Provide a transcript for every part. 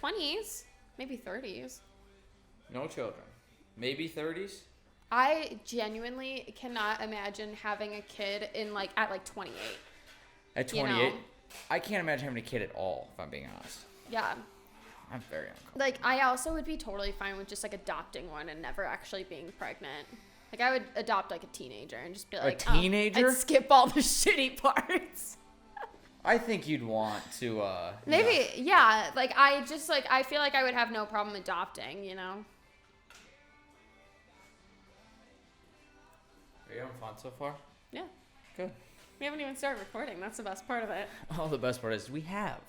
20s, maybe 30s. No children. Maybe 30s? I genuinely cannot imagine having a kid at 28. At 28? I can't imagine having a kid at all, if I'm being honest. Yeah. I'm very uncomfortable. I also would be totally fine with just adopting one and never actually being pregnant. I would adopt a teenager and just be like, a teenager? I'd skip all the shitty parts. I think you'd want to, maybe, yeah. I feel like I would have no problem adopting, Are you having fun so far? Yeah. Good. We haven't even started recording. That's the best part of it. Oh, the best part is we have.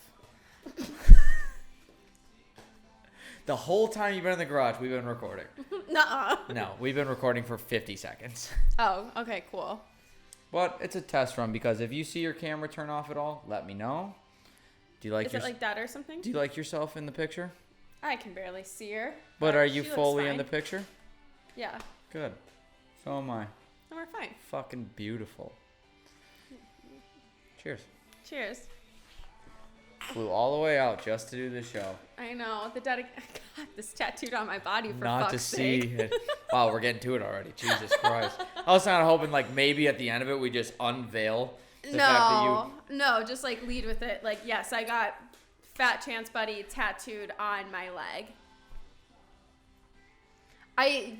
The whole time you've been in the garage, we've been recording. Nuh-uh. No, we've been recording for 50 seconds. Oh, okay, cool. But it's a test run because if you see your camera turn off at all, let me know. Do you like? Is it like that or something? Do you like yourself in the picture? I can barely see her. But are you fully in the picture? Yeah. Good. So am I. And we're fine. Fucking beautiful. Cheers. Cheers. Flew all the way out just to do this show. I know. I got this tattooed on my body for Not fuck's to sake. see it. Wow, we're getting to it already. Jesus Christ. I was kind of hoping maybe at the end of it we just unveil the fact that you... No, just lead with it. Yes, I got Fat Chance Buddy tattooed on my leg. I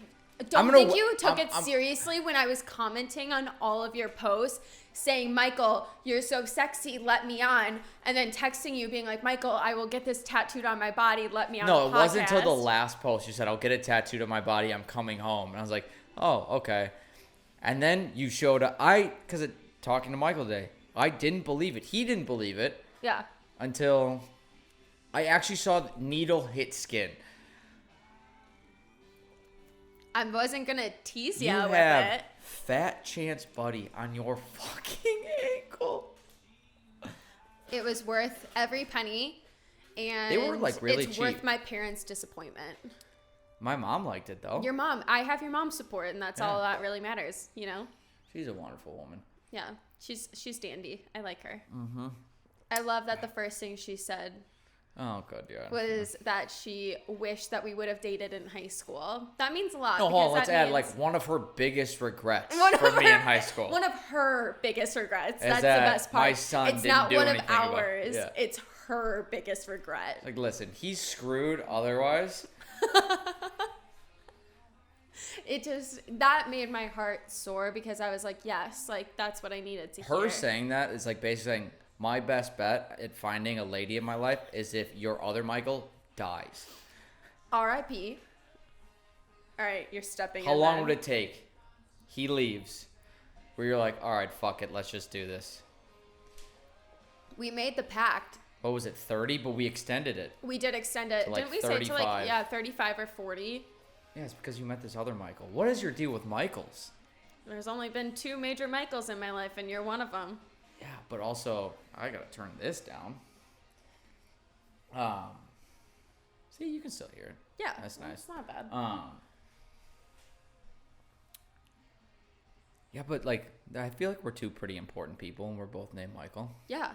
don't think you took it seriously when I was commenting on all of your posts saying, Michael, you're so sexy, let me on. And then texting you being like, Michael, I will get this tattooed on my body, let me on the podcast. No, it wasn't until the last post. You said, I'll get it tattooed on my body, I'm coming home. And I was like, oh, okay. And then you showed up. Talking to Michael today, I didn't believe it. He didn't believe it. Yeah. Until I actually saw the needle hit skin. I wasn't going to tease you with have it. Fat Chance Buddy on your fucking ankle. It was worth every penny. And they were really it's cheap. worth my parents' disappointment. My mom liked it though. Your mom. I have your mom's support, and that's all that really matters, She's a wonderful woman. Yeah. She's dandy. I like her. Mm-hmm. I love that the first thing she said good, yeah. was that she wished that we would have dated in high school. That means a lot. Let's add one of her biggest regrets for me in high school. One of her biggest regrets. That's the that best part. My son it's didn't not do one of anything ours. Yeah. It's her biggest regret. Listen, he's screwed otherwise. That made my heart sore because I was like, yes, that's what I needed to hear. Her saying that is basically saying, my best bet at finding a lady in my life is if your other Michael dies. R.I.P. All right, you're stepping in. How long would it take? He leaves. Where you're like, all right, fuck it, let's just do this. We made the pact. What was it, 30? But we extended it. We did extend it. Didn't we 35. say to 35 or 40? Yeah, it's because you met this other Michael. What is your deal with Michaels? There's only been 2 major Michaels in my life, and you're one of them. Yeah, but also, I gotta turn this down. See, you can still hear it. Yeah. That's nice. It's not bad. Yeah, but I feel like we're 2 pretty important people, and we're both named Michael. Yeah.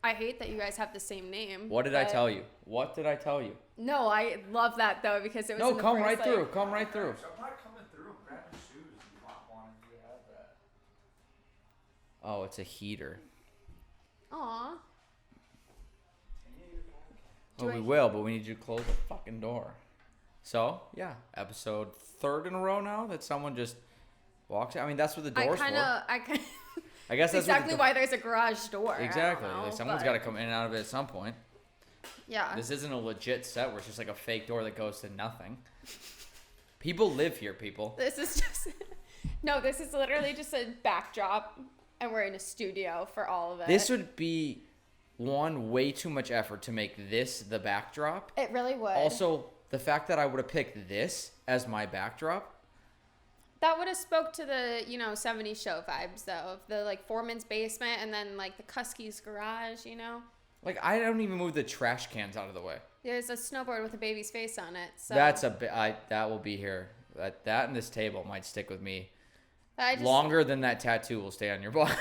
I hate that you guys have the same name. What did I tell you? What did I tell you? No, I love that, though, because it was No, come right through. Come right through. I'm not coming through. Grab your shoes. I'm not wanting you to have that. Oh, it's a heater. Aw. Oh, we will, but we need you to close the fucking door. So, yeah, episode 3rd in a row now that someone just walks out. I mean, that's what the door's for. I guess that's exactly why there's a garage door. Exactly. Someone's got to come in and out of it at some point. Yeah. This isn't a legit set where it's just a fake door that goes to nothing. People live here, people. This is just... No, this is literally just a backdrop, and we're in a studio for all of it. This would be, way too much effort to make this the backdrop. It really would. Also, the fact that I would have picked this as my backdrop. That would have spoke to the, 70s show vibes, though. Of the, foreman's basement and then, the Kuski's garage, I don't even move the trash cans out of the way. There's a snowboard with a baby's face on it. So That's that will be here. That and this table might stick with me longer than that tattoo will stay on your body.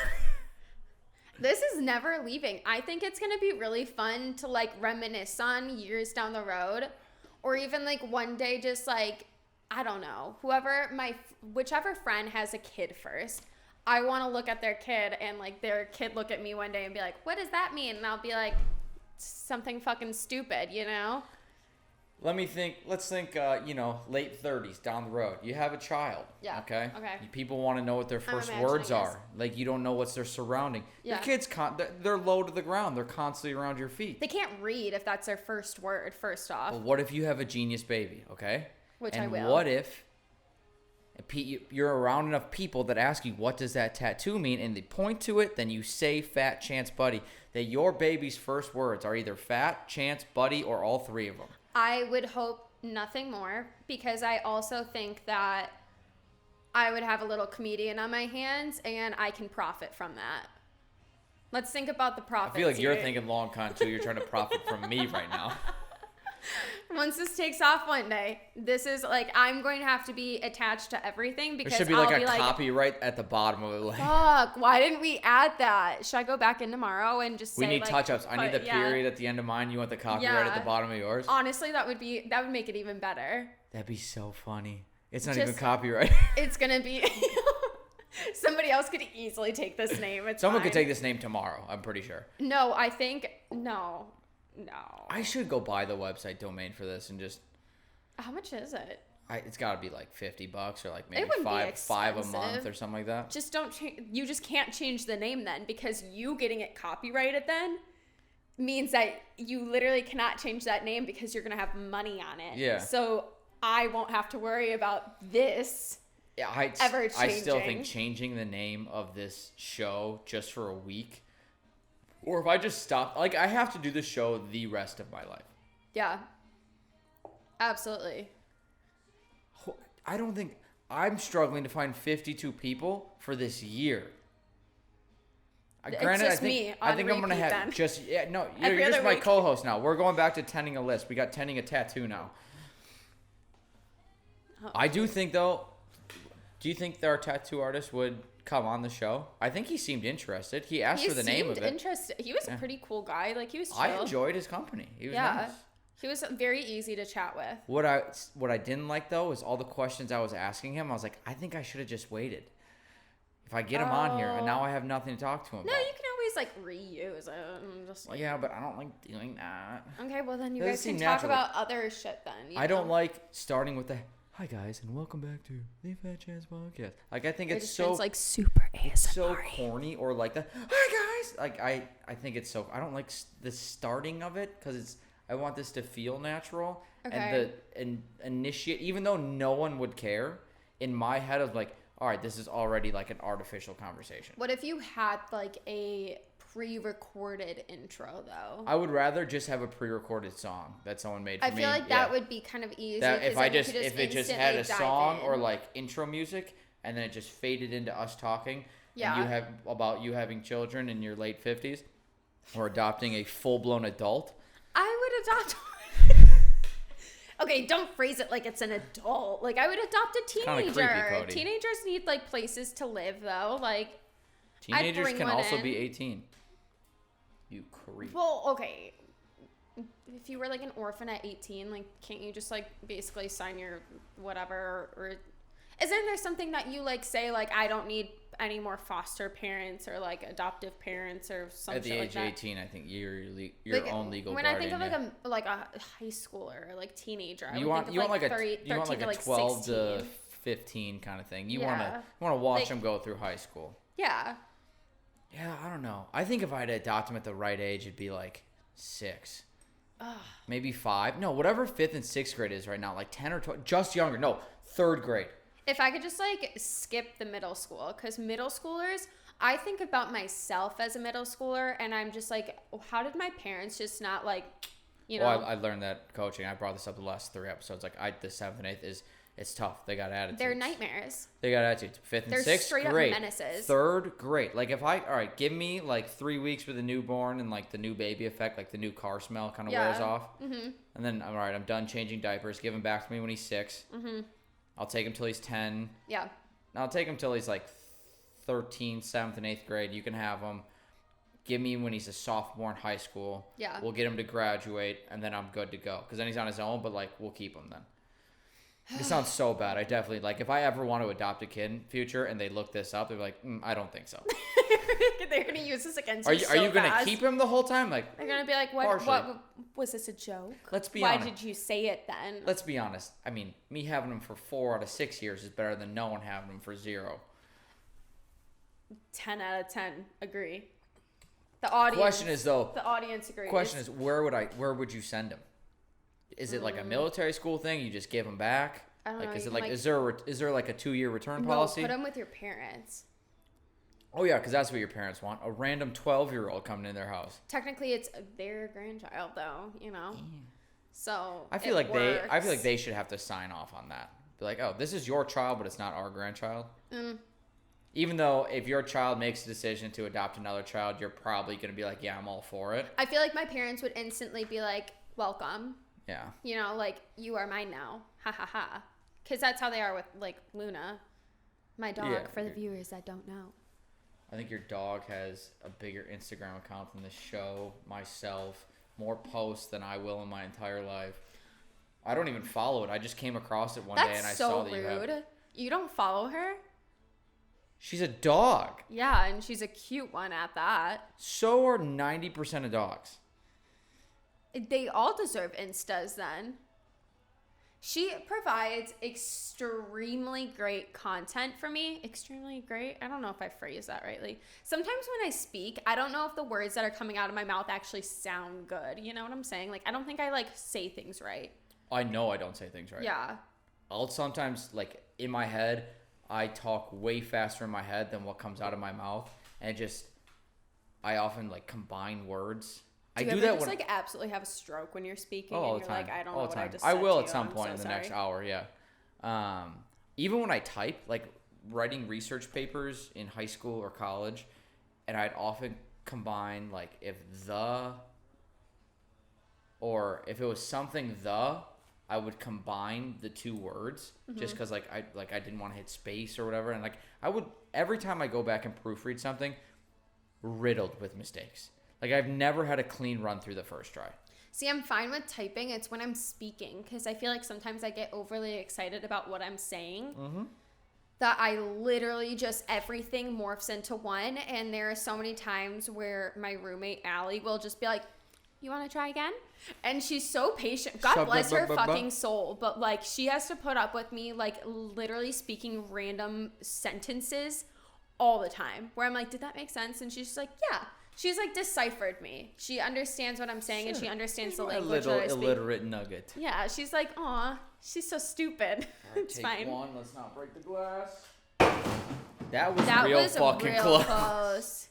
This is never leaving. I think it's going to be really fun to like reminisce on years down the road, or even like one day just like, I don't know, whichever friend has a kid first, I want to look at their kid and like their kid look at me one day and be like, what does that mean? And I'll be like, something fucking stupid, you know? Let's think, late 30s down the road. You have a child. Yeah. Okay? Okay. People want to know what their first imagining words this. are. Like, you don't know what's their surrounding. Yeah. Your kids, they're low to the ground. They're constantly around your feet. They can't read if that's their first word, first off. Well, what if you have a genius baby, okay? Which and I will. What if you're around enough people that ask you, what does that tattoo mean? And they point to it, then you say fat chance buddy. That your baby's first words are either fat, chance, buddy, or all three of them. I would hope nothing more, because I also think that I would have a little comedian on my hands and I can profit from that. Let's think about the profits. I feel like you're here. thinking long con too. You're trying to profit from me right now. Once this takes off one day, this is like, I'm going to have to be attached to everything, because There should be I'll like be a copyright at the bottom of it. Like, fuck, why didn't we add that? Should I go back in tomorrow and just say, we need like, touch-ups. I need the yeah. period at the end of mine. You want the copyright at the bottom of yours? Honestly, that would make it even better. That'd be so funny. It's not Just- even copyright. It's gonna be somebody else could easily take this name. It's Someone fine. could take this name tomorrow. I'm pretty sure. No, I think no. I should go buy the website domain for this and just. How much is it? It's got to be like $50 or like maybe wouldn't be five a month expensive. or something like that. Just don't change. You just can't change the name then, because you getting it copyrighted then means that you literally cannot change that name, because you're gonna have money on it. Yeah. So I won't have to worry about this. Yeah, ever I still changing. think changing the name of this show just for a week, or if I just stop, like I have to do this show the rest of my life. Yeah. Absolutely. I don't think I'm struggling to find 52 people for this year. Granted, just me I on think I'm gonna repeat have then. just you're Every just other my week. co-host now. We're going back to tending a list. We got tending a tattoo now. Oh. I do think though. Do you think our tattoo artist would come on the show? I think he seemed interested. He asked for the name of it. Interested. He was a pretty cool guy. Like, he was chill. I enjoyed his company. He was Yeah. nice. He was very easy to chat with. What I didn't like though is all the questions I was asking him. I was like, I think I should have just waited. If I get him on here and now I have nothing to talk to him No, about. you can always like reuse it. And just like, Yeah, but I don't like doing that. okay, well then you Doesn't guys can seem talk natural. about other shit then. you I don't know? like starting with the hi guys and welcome back to the Fat Chance Podcast. Like I think It it's just so sounds like super ASMR. so corny, or like the hi guys. Like I think it's so I don't like the starting of it because I want this to feel natural Okay. and initiate, even though no one would care. In my head, I was like, all right, this is already like an artificial conversation. What if you had like a pre-recorded intro though? I would rather just have a pre-recorded song that someone made for I me. feel like Yeah. that would be kind of easy. That 'cause if I then you just could if it just had a instantly dive song in. or like intro music and then it just faded into us talking. Yeah. And you have about you having children in your late 50s or adopting a full-blown adult. I would adopt. Okay, don't phrase it like it's an adult. Like, I would adopt a Kinda teenager. creepy, Cody. Teenagers need like places to live though. Like, Teenagers bring can one also in. be 18. You creep. well, okay. If you were like an orphan at 18, like, can't you just like basically sign your whatever? Or isn't there something that you like say like, I don't need any more foster parents or like adoptive parents or something At the like age that? of 18, I think you're your Like, own legal when guardian. I think of yeah. like a high schooler or like teenager, I you would want think you of want like a 30, you want 13 like a to 12 16. to 15 kind of thing. You Yeah. want to watch Like- them go through high school. Yeah. Yeah, I don't know. I think if I had to adopt them at the right age, it'd be like 6. Maybe 5. No, whatever 5th and 6th grade is right now, like 10 or 12, just younger. No, 3rd grade. If I could just like skip the middle school, because middle schoolers, I think about myself as a middle schooler and I'm just like, how did my parents just not like, you know? Well, I learned that coaching. I brought this up the last 3 episodes. Like the 7th and 8th it's tough. They got attitudes. they're nightmares. They got attitudes. 5th and They're 6th, straight up great. menaces. 3rd, great. Like if all right, give me like 3 weeks with a newborn and like the new baby effect, like the new car smell kind of wears off. Mm-hmm. And then all right, I'm done changing diapers. Give him back to me when he's 6. Mm-hmm. I'll take him till he's 10. Yeah. I'll take him till he's like 13, 7th and 8th grade. You can have him. give me when he's a sophomore in high school. Yeah. We'll get him to graduate, and then I'm good to go. Because then he's on his own, but, like, we'll keep him then. It sounds so bad. I definitely, like, if I ever want to adopt a kid in future and they look this up, they're like, I don't think so. They're going to use this against you. you Are you going to keep him the whole time? Like, they're going to be like, what was this a joke? Let's be honest. Why did you say it then? Let's be honest. I mean, me having him for 4 out of 6 years is better than no one having him for 0. 10 out of 10 agree. The audience. Question is though. The audience agrees. Question is where would you send him? Is it like a military school thing? You just give him back? I don't know. Is it like is there like a 2-year return policy? No, put him with your parents. Oh yeah, because that's what your parents want. A random 12-year-old coming in their house. Technically, it's their grandchild though. You know. Yeah. So I feel like they should have to sign off on that. Be like, oh, this is your child, but it's not our grandchild. Even though if your child makes a decision to adopt another child, you're probably going to be like, yeah, I'm all for it. I feel like my parents would instantly be like, welcome. Yeah. You know, like, you are mine now. Ha ha ha. Because that's how they are with, like, Luna. My dog, for the viewers that don't know. I think your dog has a bigger Instagram account than the show, myself, more posts than I will in my entire life. I don't even follow it. I just came across it one day and I saw that you have. That's so rude. You don't follow her? She's a dog. Yeah, and she's a cute one at that. So are 90% of dogs. They all deserve Instas then. She provides extremely great content for me. Extremely great? I don't know if I phrased that rightly. Sometimes when I speak, I don't know if the words that are coming out of my mouth actually sound good. You know what I'm saying? Like, I don't think I, like, say things right. I know I don't say things right. Yeah. I'll sometimes, like, in my head, I talk way faster in my head than what comes out of my mouth. And I often, like, combine words. Do you ever just, like, absolutely have a stroke when you're speaking? All and the you're time. like, I don't all know the what time. I just said. I will to at you. some I'm point so in the sorry. next hour, yeah. Even when I type, like, writing research papers in high school or college, and I'd often combine, like, if it was something I would combine the two words just because like I didn't want to hit space or whatever, and like I would every time I go back and proofread something, riddled with mistakes. Like I've never had a clean run through the first try. See, I'm fine with typing. It's when I'm speaking because I feel like sometimes I get overly excited about what I'm saying. That I literally just everything morphs into one, and there are so many times where my roommate Allie will just be like, you want to try again? And she's so patient. God bless her fucking soul. But, like, she has to put up with me, like, literally speaking random sentences all the time. Where I'm like, did that make sense? And she's just like, yeah. She's, like, deciphered me. She understands what I'm saying, and she understands the language that I speak. A little illiterate nugget. Yeah, she's like, aw, she's so stupid. Right, it's fine. One. Let's not break the glass. That was fucking close.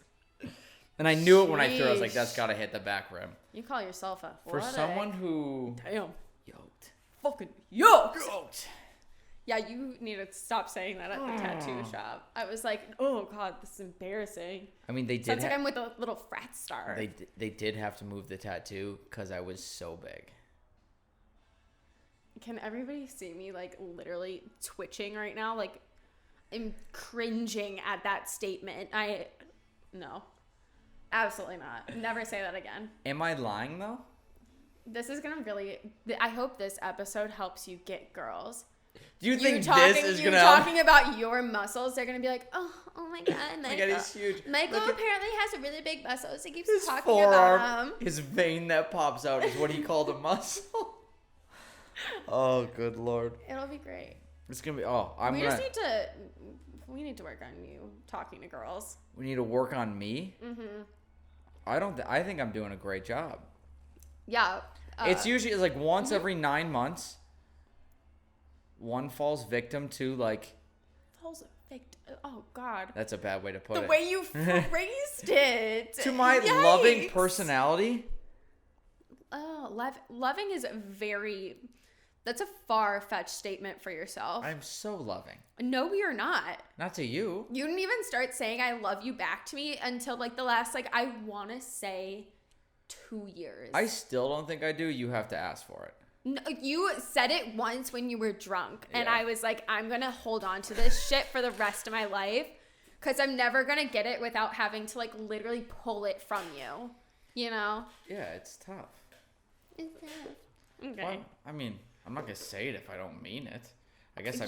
And I knew it when I threw it. I was like, that's got to hit the back rim. You call yourself a For someone who... Damn. Yoked. Fucking yoked. Yoked. Yeah, you need to stop saying that at the tattoo shop. I was like, oh, God, this is embarrassing. I mean, they did... Sounds like I'm with a little frat star. They did have to move the tattoo because I was so big. Can everybody see me, like, literally twitching right now? Like, I'm cringing at that statement. No. Absolutely not. Never say that again. Am I lying, though? This is going to really... I hope this episode helps you get girls. Do you think this is going to help? Talking about your muscles, they're going to be like, oh my God, Michael. My God, he's huge. Michael apparently has a really big muscles. He keeps his talking forearm, about them. His vein that pops out is what he called a muscle. Oh, good Lord. It'll be great. It's going to be... We need to work on you talking to girls. We need to work on me? Mm-hmm. I think I'm doing a great job. Yeah. It's usually like once every 9 months, one falls victim to like... Falls victim? Oh, God. That's a bad way to put it. The way you phrased it. To my loving personality. Oh, loving is very... That's a far-fetched statement for yourself. I'm so loving. No, you're not. Not to you. You didn't even start saying I love you back to me until like the last, like, I want to say 2 years. I still don't think I do. You have to ask for it. No, you said it once when you were drunk. And I was like, I'm going to hold on to this shit for the rest of my life. Because I'm never going to get it without having to, like, literally pull it from you. You know? Yeah, it's tough. It's tough. Okay. Well, I mean, I'm not going to say it if I don't mean it. I guess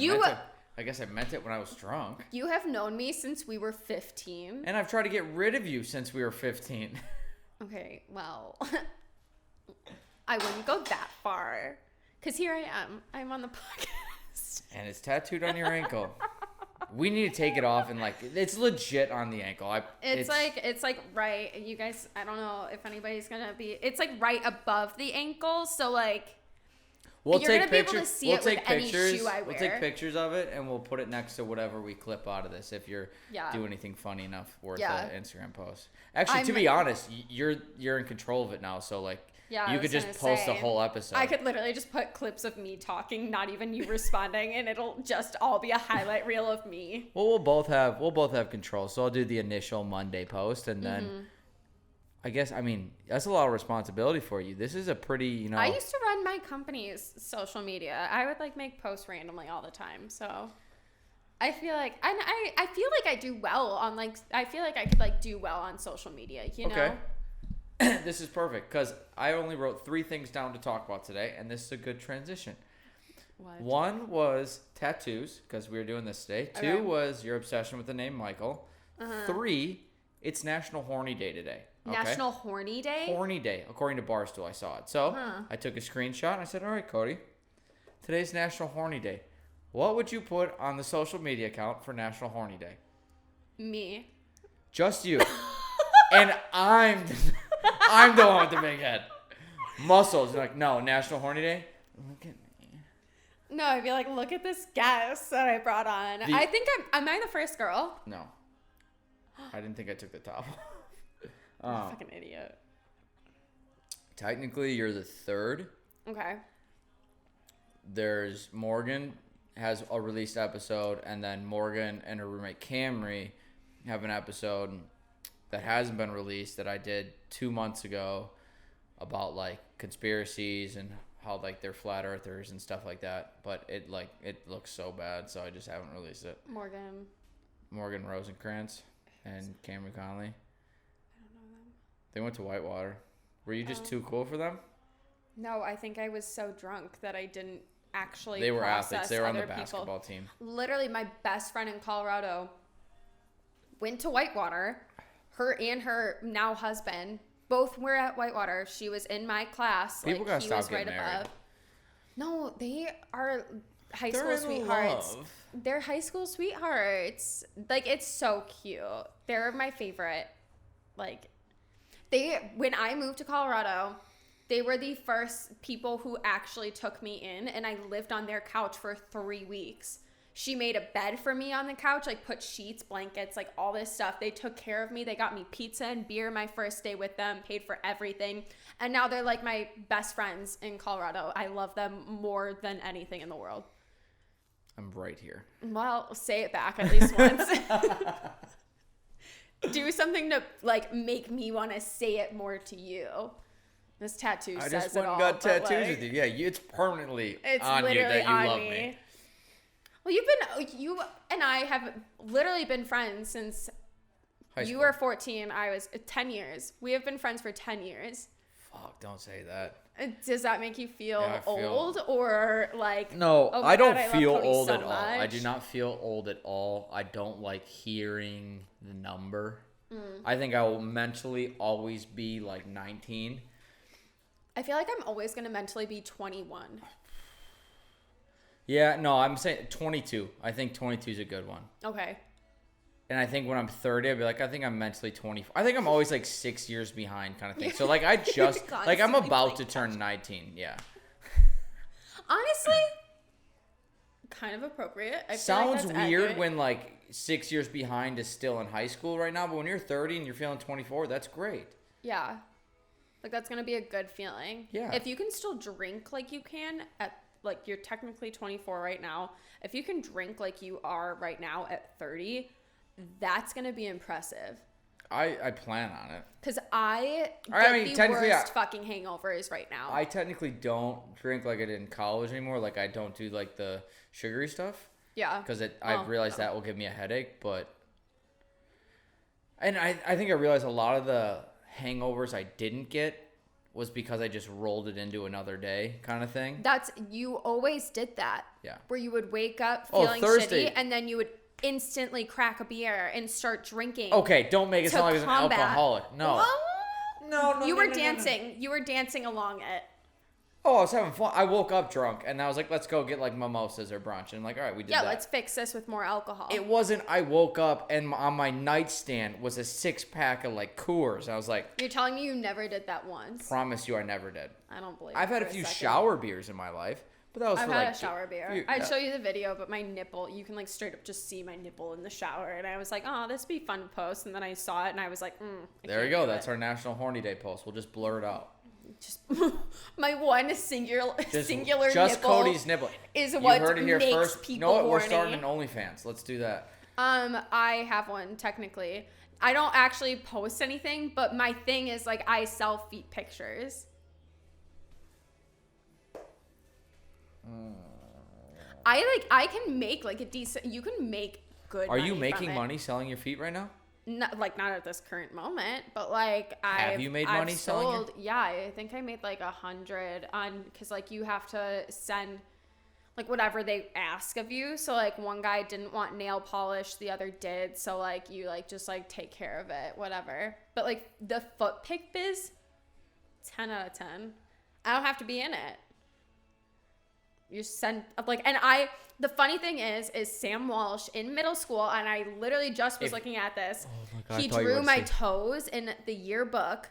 I meant it when I was drunk. You have known me since we were 15. And I've tried to get rid of you since we were 15. Okay, well, I wouldn't go that far. Because here I am. I'm on the podcast. And it's tattooed on your ankle. We need to take it off and, like, it's legit on the ankle. It's like right, you guys, I don't know if anybody's going to be, it's like right above the ankle. So, like, you're going to be able to see it with any shoe I wear. We'll take pictures of it and we'll put it next to whatever we clip out of this if you're doing anything funny enough worth an Instagram post. Actually, to be honest, you're in control of it now, so like you could just post a whole episode. I could literally just put clips of me talking, not even you responding, and it'll just all be a highlight reel of me. Well, we'll both have control. So I'll do the initial Monday post and then I guess, I mean, that's a lot of responsibility for you. This is a pretty, you know. I used to run my company's social media. I would, like, make posts randomly all the time. So I feel like, I feel like I do well on, like, I feel like I could, like, do well on social media, you know? This is perfect because I only wrote 3 things down to talk about today, and this is a good transition. What? 1 was tattoos because we were doing this today. 2 was your obsession with the name Michael. 3, it's National Horny Day today. Okay? National Horny Day? Horny Day, according to Barstool, I saw it. So I took a screenshot and I said, all right, Cody, today's National Horny Day. What would you put on the social media account for National Horny Day? Me. Just you. And I'm the one with the big head. Muscles. You're like, no, National Horny Day? Look at me. No, I'd be like, look at this guest that I brought on. I think am I the first girl? No. I didn't think I took the top. Fucking idiot. Technically, you're the 3rd. Okay. There's Morgan has a released episode, and then Morgan and her roommate Camry have an episode that hasn't been released that I did 2 months ago about, like, conspiracies and how, like, they're flat earthers and stuff like that. But it looks so bad, so I just haven't released it. Morgan Rosencrantz and Camry Conley. They went to Whitewater. Were you just too cool for them? No, I think I was so drunk that I didn't actually They were process athletes. They were on the other basketball team. Literally, my best friend in Colorado went to Whitewater. Her and her now husband both were at Whitewater. She was in my class. People gotta stop right getting married. No, they are high school sweethearts. They're high school sweethearts. Like, it's so cute. They're my favorite. Like, when I moved to Colorado, they were the first people who actually took me in, and I lived on their couch for 3 weeks. She made a bed for me on the couch, like put sheets, blankets, like all this stuff. They took care of me. They got me pizza and beer my first day with them, paid for everything. And now they're like my best friends in Colorado. I love them more than anything in the world. I'm right here. Well, say it back at least once. Do something to, like, make me want to say it more to you. This tattoo says it all. I just went and got tattoos with you. Yeah, it's permanently on you that you love me. Well, you and I have literally been friends since you were 14. I was 10 years. We have been friends for 10 years. Fuck, don't say that. Does that make you feel old or like? No, oh I don't God, feel love old so at all. much. I do not feel old at all. I don't like hearing the number. I think I will mentally always be like 19. I feel like I'm always going to mentally be 21. Yeah, no, I'm saying 22. I think 22 is a good one. Okay. And I think when I'm 30, I'll be like, I think I'm mentally 24. I think I'm always like 6 years behind kind of thing. So like I just, like I'm about to turn 19. Yeah. Honestly, kind of appropriate. I Sounds feel like weird accurate. when like 6 years behind is still in high school right now. But when you're 30 and you're feeling 24, that's great. Yeah. Like that's going to be a good feeling. Yeah. If you can still drink like you can at, like you're technically 24 right now. If you can drink like you are right now at 30, that's going to be impressive. I plan on it. Because I get the worst fucking hangovers right now. I technically don't drink like I did in college anymore. Like I don't do like the sugary stuff. Yeah. Because I realized that will give me a headache. But And I think I realized a lot of the hangovers I didn't get was because I just rolled it into another day kind of thing. You always did that. Yeah. Where you would wake up feeling Thursday. shitty and then you would instantly crack a beer and start drinking. Okay, don't make it sound like I was an alcoholic. No. No. You were dancing. No. You were dancing along it. Oh, I was having fun. I woke up drunk, and I was like, let's go get, like, mimosas or brunch. And I'm like, all right, we did that. Yeah, let's fix this with more alcohol. It wasn't, I woke up, and on my nightstand was a 6-pack of, like, Coors. I was like... You're telling me you never did that once? Promise you I never did. I don't believe I've had a few shower beers in my life, but that was I've for, had like... a shower beer. I'd show you the video, but my nipple, you can, like, straight up just see my nipple in the shower. And I was like, oh, this would be fun to post. And then I saw it, and I was like, There you go. That's our National Horny Day post. We'll just blur it out. Just my one singular just nipple Cody's nipple is what heard it here makes first. people You know what? horny. We're starting an OnlyFans. Let's do that. I have one technically. I don't actually post anything, but my thing is like I sell feet pictures. I can make like a decent. You can make good. Are you money making from it. money selling your feet right now? Not at this current moment, but like Have you made money selling your... Yeah, I think I made like 100 on because like you have to send like whatever they ask of you. So like one guy didn't want nail polish, the other did. So like you like just like take care of it, whatever. But like the foot pick biz, 10 out of 10. I don't have to be in it. You send like, and the funny thing is Sam Walsh in middle school, and I literally just was looking at this. Oh my God, he drew my toes in the yearbook,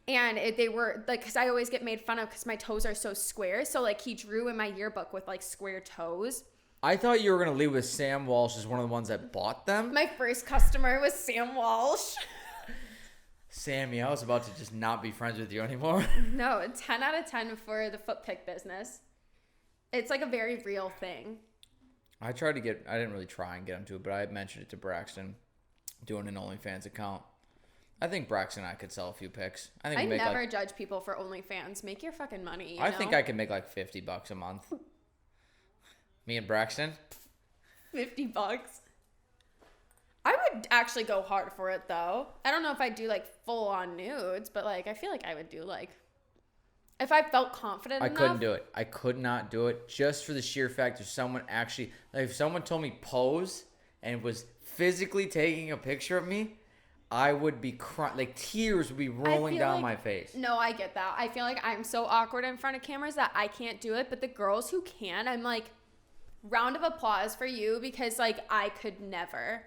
and they were like, because I always get made fun of because my toes are so square. So like he drew in my yearbook with like square toes. I thought you were gonna leave with Sam Walsh as one of the ones that bought them. My first customer was Sam Walsh. Sammy, I was about to just not be friends with you anymore. No, 10 out of 10 for the foot pick business. It's like a very real thing. I didn't really try and get him to it, but I mentioned it to Braxton, doing an OnlyFans account. I think Braxton and I could sell a few pics. I never judge people for OnlyFans. Make your fucking money, I think I could make like $50 a month. Me and Braxton? $50. I would actually go hard for it, though. I don't know if I'd do like full on nudes, but like I feel like I would do like... If I felt confident enough. I couldn't do it. I could not do it just for the sheer fact that someone actually, like if someone told me pose and was physically taking a picture of me, I would be crying. Like tears would be rolling down my face. No, I get that. I feel like I'm so awkward in front of cameras that I can't do it. But the girls who can, I'm like, round of applause for you because like I could never.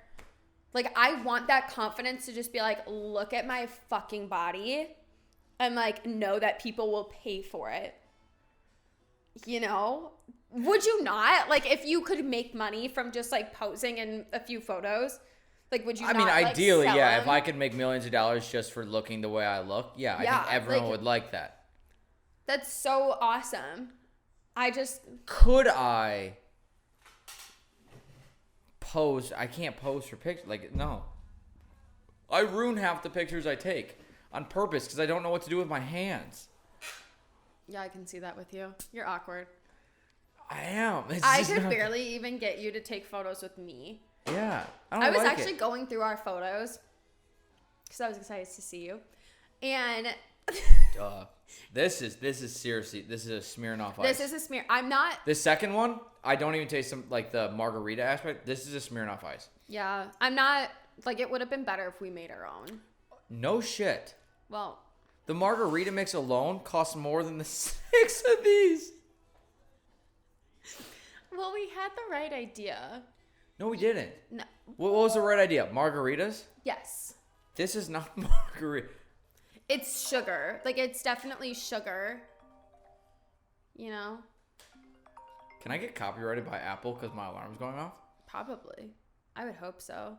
Like I want that confidence to just be like, look at my fucking body. And like know that people will pay for it. You know? Would you not? Like if you could make money from just like posing in a few photos, like would you not? I mean, ideally, like, yeah. them? If I could make millions of dollars just for looking the way I look, yeah, I think everyone would like that. That's so awesome. Could I pose? I can't pose for pictures. Like, no. I ruin half the pictures I take. On purpose, because I don't know what to do with my hands. Yeah, I can see that with you. You're awkward. I am. I could barely even get you to take photos with me. Yeah. I was actually going through our photos because I was excited to see you. And this is seriously, this is a Smirnoff Ice. This is a smear. I'm not. The second one, I don't even taste some like the margarita aspect. This is a Smirnoff Ice. Yeah, I'm not like it would have been better if we made our own. No shit. Well, the margarita mix alone costs more than the 6 of these. Well, we had the right idea. No, we didn't. No. What was the right idea? Margaritas? Yes. This is not margarita. It's sugar. Like, it's definitely sugar. You know? Can I get copyrighted by Apple because my alarm's going off? Probably. I would hope so.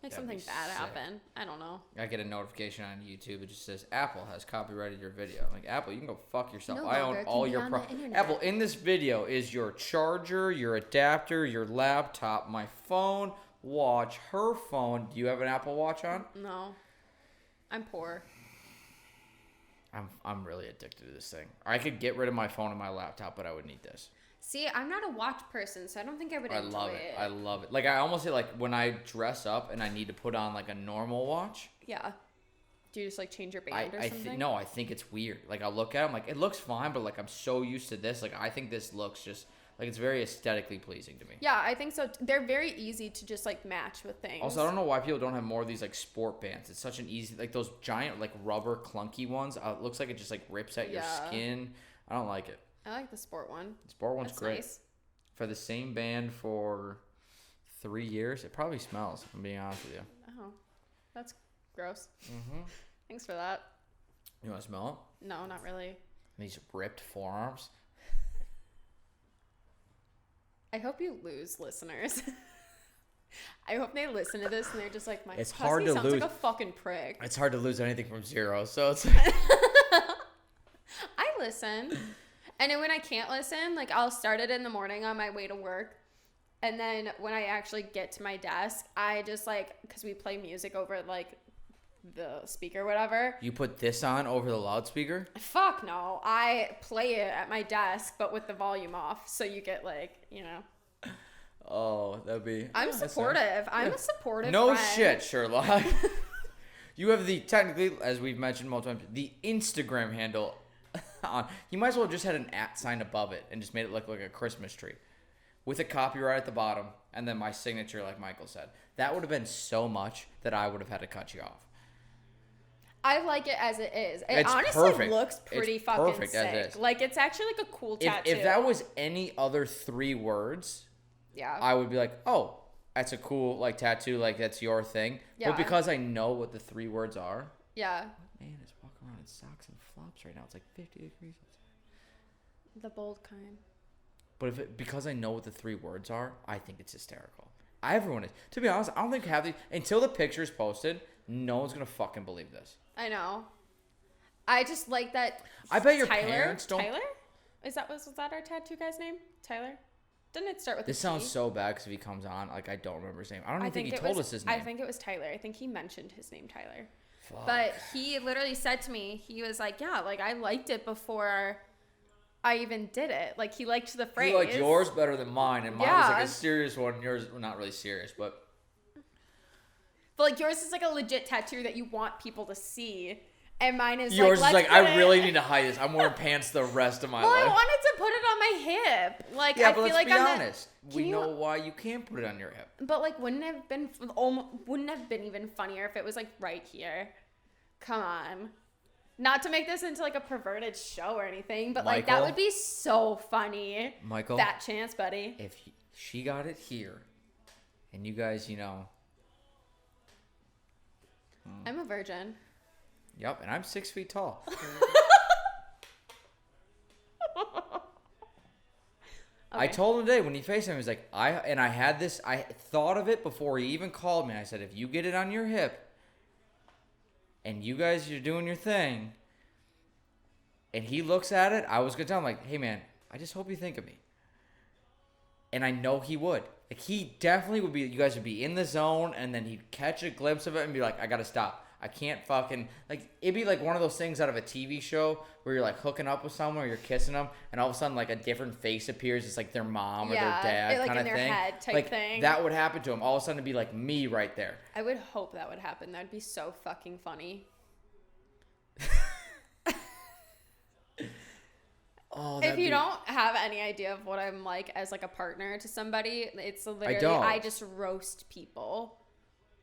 Like That'd something bad sick. happen. I don't know. I get a notification on YouTube. It just says Apple has copyrighted your video. I'm like, Apple, you can go fuck yourself. No I longer own can all be your on the internet. Apple, in this video is your charger, your adapter, your laptop, my phone, watch, her phone. Do you have an Apple Watch on? No. I'm poor. I'm really addicted to this thing. I could get rid of my phone and my laptop, but I would need this. See, I'm not a watch person, so I don't think I would enjoy it. I love it. Like, I almost say, like, when I dress up and I need to put on, like, a normal watch. Yeah. Do you just, like, change your band or something? No, I think it's weird. Like, I'll look at it, I'm like, it looks fine, but, like, I'm so used to this. Like, I think this looks just, like, it's very aesthetically pleasing to me. Yeah, I think so. They're very easy to just, like, match with things. Also, I don't know why people don't have more of these, like, sport bands. It's such an easy, like, those giant, like, rubber clunky ones. It looks like it just, like, rips at your skin. I don't like it. I like the sport one. The sport one's great. Nice. For the same band for 3 years, it probably smells, if I'm being honest with you. Oh, that's gross. Mm-hmm. Thanks for that. You want to smell it? No, not really. These ripped forearms. I hope you lose listeners. I hope they listen to this and they're just like, my it's pussy hard to sounds lose. like a fucking prick. It's hard to lose anything from zero, so it's... I listen. And then when I can't listen, like, I'll start it in the morning on my way to work. And then when I actually get to my desk, I just, like, because we play music over, like, the speaker or whatever. You put this on over the loudspeaker? Fuck no. I play it at my desk, but with the volume off. So you get, like, you know. Oh, that'd be... I'm supportive. Nice. I'm a supportive No friend. shit, Sherlock. You have the, technically, as we've mentioned multiple times, the Instagram handle on. You might as well have just had an @ sign above it and just made it look like a Christmas tree with a copyright at the bottom and then my signature, like Michael said. That would have been so much that I would have had to cut you off. I like it as it is. It it's honestly perfect. looks pretty it's fucking perfect sick. as it is. Like, it's actually like a cool tattoo. If that was any other 3 words, yeah, I would be like, oh, that's a cool, like, tattoo, like, that's your thing. Yeah. But because I know what the 3 words are. Yeah. Man, it's walking around in socks and flops right now. It's like 50 degrees outside. The bold kind. But because I know what the 3 words are, I think it's hysterical. Everyone is. To be honest, I don't think until the picture's posted, no one's gonna fucking believe this. I know. I just like that. I bet your parents don't. Tyler? Was that our tattoo guy's name? Tyler? Didn't it start with This sounds so bad because if he comes on, like, I don't remember his name. I don't even think he told us his name. I think it was Tyler. I think he mentioned his name, Tyler. Fuck. But he literally said to me, he was like, yeah, like, I liked it before I even did it. Like, he liked the phrase. He liked yours better than mine, and mine was like a serious one. Yours, well, not really serious, but like, yours is like a legit tattoo that you want people to see. And mine is yours like, is like, I really need to hide this. I'm wearing pants the rest of my life. I wanted to put it on my hip. Like, yeah, I but feel let's like be honest. We know why you can't put it on your hip. But, like, wouldn't have been even funnier if it was, like, right here. Come on. Not to make this into, like, a perverted show or anything, but, like, that would be so funny. Michael. That chance, buddy. If she got it here, and you guys, you know. I'm a virgin. Yep, and I'm 6 feet tall. I told him today when he FaceTimed, he was like, I had this, I thought of it before he even called me. I said, if you get it on your hip, and you guys, you're doing your thing, and he looks at it, I was going to tell him, like, hey, man, I just hope you think of me. And I know he would. Like, he definitely would be, you guys would be in the zone, and then he'd catch a glimpse of it and be like, I got to stop. I can't fucking, like, it'd be like one of those things out of a TV show where you're, like, hooking up with someone or you're kissing them, and all of a sudden, like, a different face appears. It's, like, their mom or their dad like kind of in their thing. Head type like, thing. That would happen to him. All of a sudden, it'd be, like, me right there. I would hope that would happen. That would be so fucking funny. If you don't have any idea of what I'm like as, like, a partner to somebody, it's literally, I just roast people.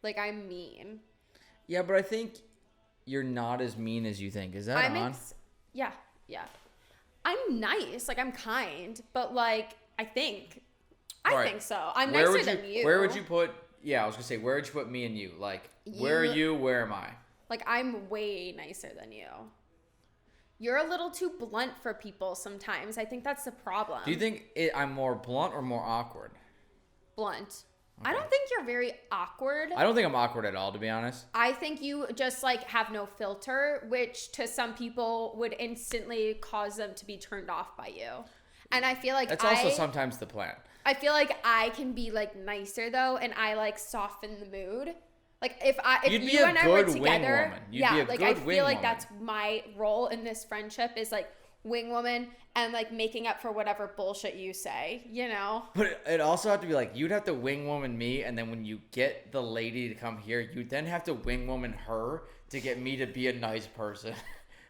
Like, I'm mean. Yeah, but I think you're not as mean as you think. Is that on? Yeah. I'm nice. Like, I'm kind. But, like, I think so. I'm nicer than you. Where would you put... Yeah, I was going to say, where would you put me and you? Like, where are you? Where am I? Like, I'm way nicer than you. You're a little too blunt for people sometimes. I think that's the problem. Do you think I'm more blunt or more awkward? Blunt. Okay. I don't think you're very awkward. I don't think I'm awkward at all, to be honest. I think you just, like, have no filter, which to some people would instantly cause them to be turned off by you. And I feel like that's also sometimes the plan. I feel like I can be, like, nicer, though, and I, like, soften the mood. Like, if you and I were together, I feel like that's my role in this friendship is, like, wing woman and like making up for whatever bullshit you say, you know? But it also have to be like, you'd have to wing woman me, and then when you get the lady to come here, you then have to wing woman her to get me to be a nice person.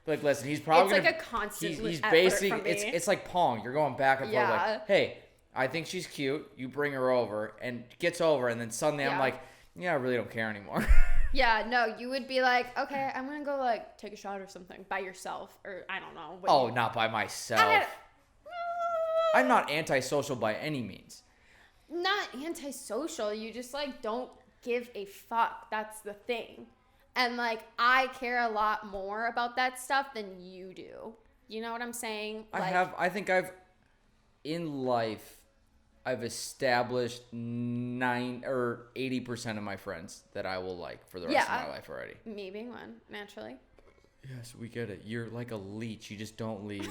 Like, listen, he's probably it's like a constant he's effort basically from me. it's like Pong. You're going back and forth Yeah. like, hey, I think she's cute. You bring her over, and gets over, and then suddenly I'm like, yeah, I really don't care anymore. Yeah, no, you would be like, okay, I'm gonna go like take a shot or something by yourself, or I don't know. Oh, not by myself. I'm not antisocial by any means. Not antisocial. You just like don't give a fuck. That's the thing. And like I care a lot more about that stuff than you do. You know what I'm saying? Like, I think in life, I've established 9 or 80% of my friends that I will like for the rest of my life already. Me being one, naturally. Yes, we get it. You're like a leech. You just don't leave.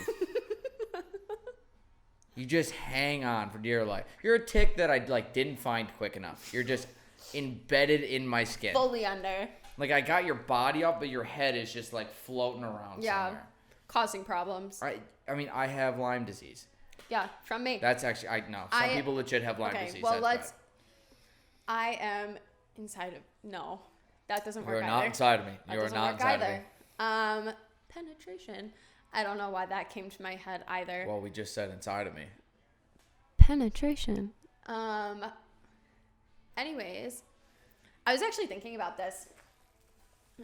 You just hang on for dear life. You're a tick that I like didn't find quick enough. You're just embedded in my skin. Fully under. Like I got your body up, but your head is just like floating around somewhere. Causing problems. I mean, I have Lyme disease. Yeah, from me. That's actually some people legit have Lyme disease. Well, That's bad. I am inside of no, that doesn't work. You're either. not inside of me. That You're doesn't not work inside either. of me. Penetration. I don't know why that came to my head either. Well, we just said inside of me. Penetration. Anyways, I was actually thinking about this.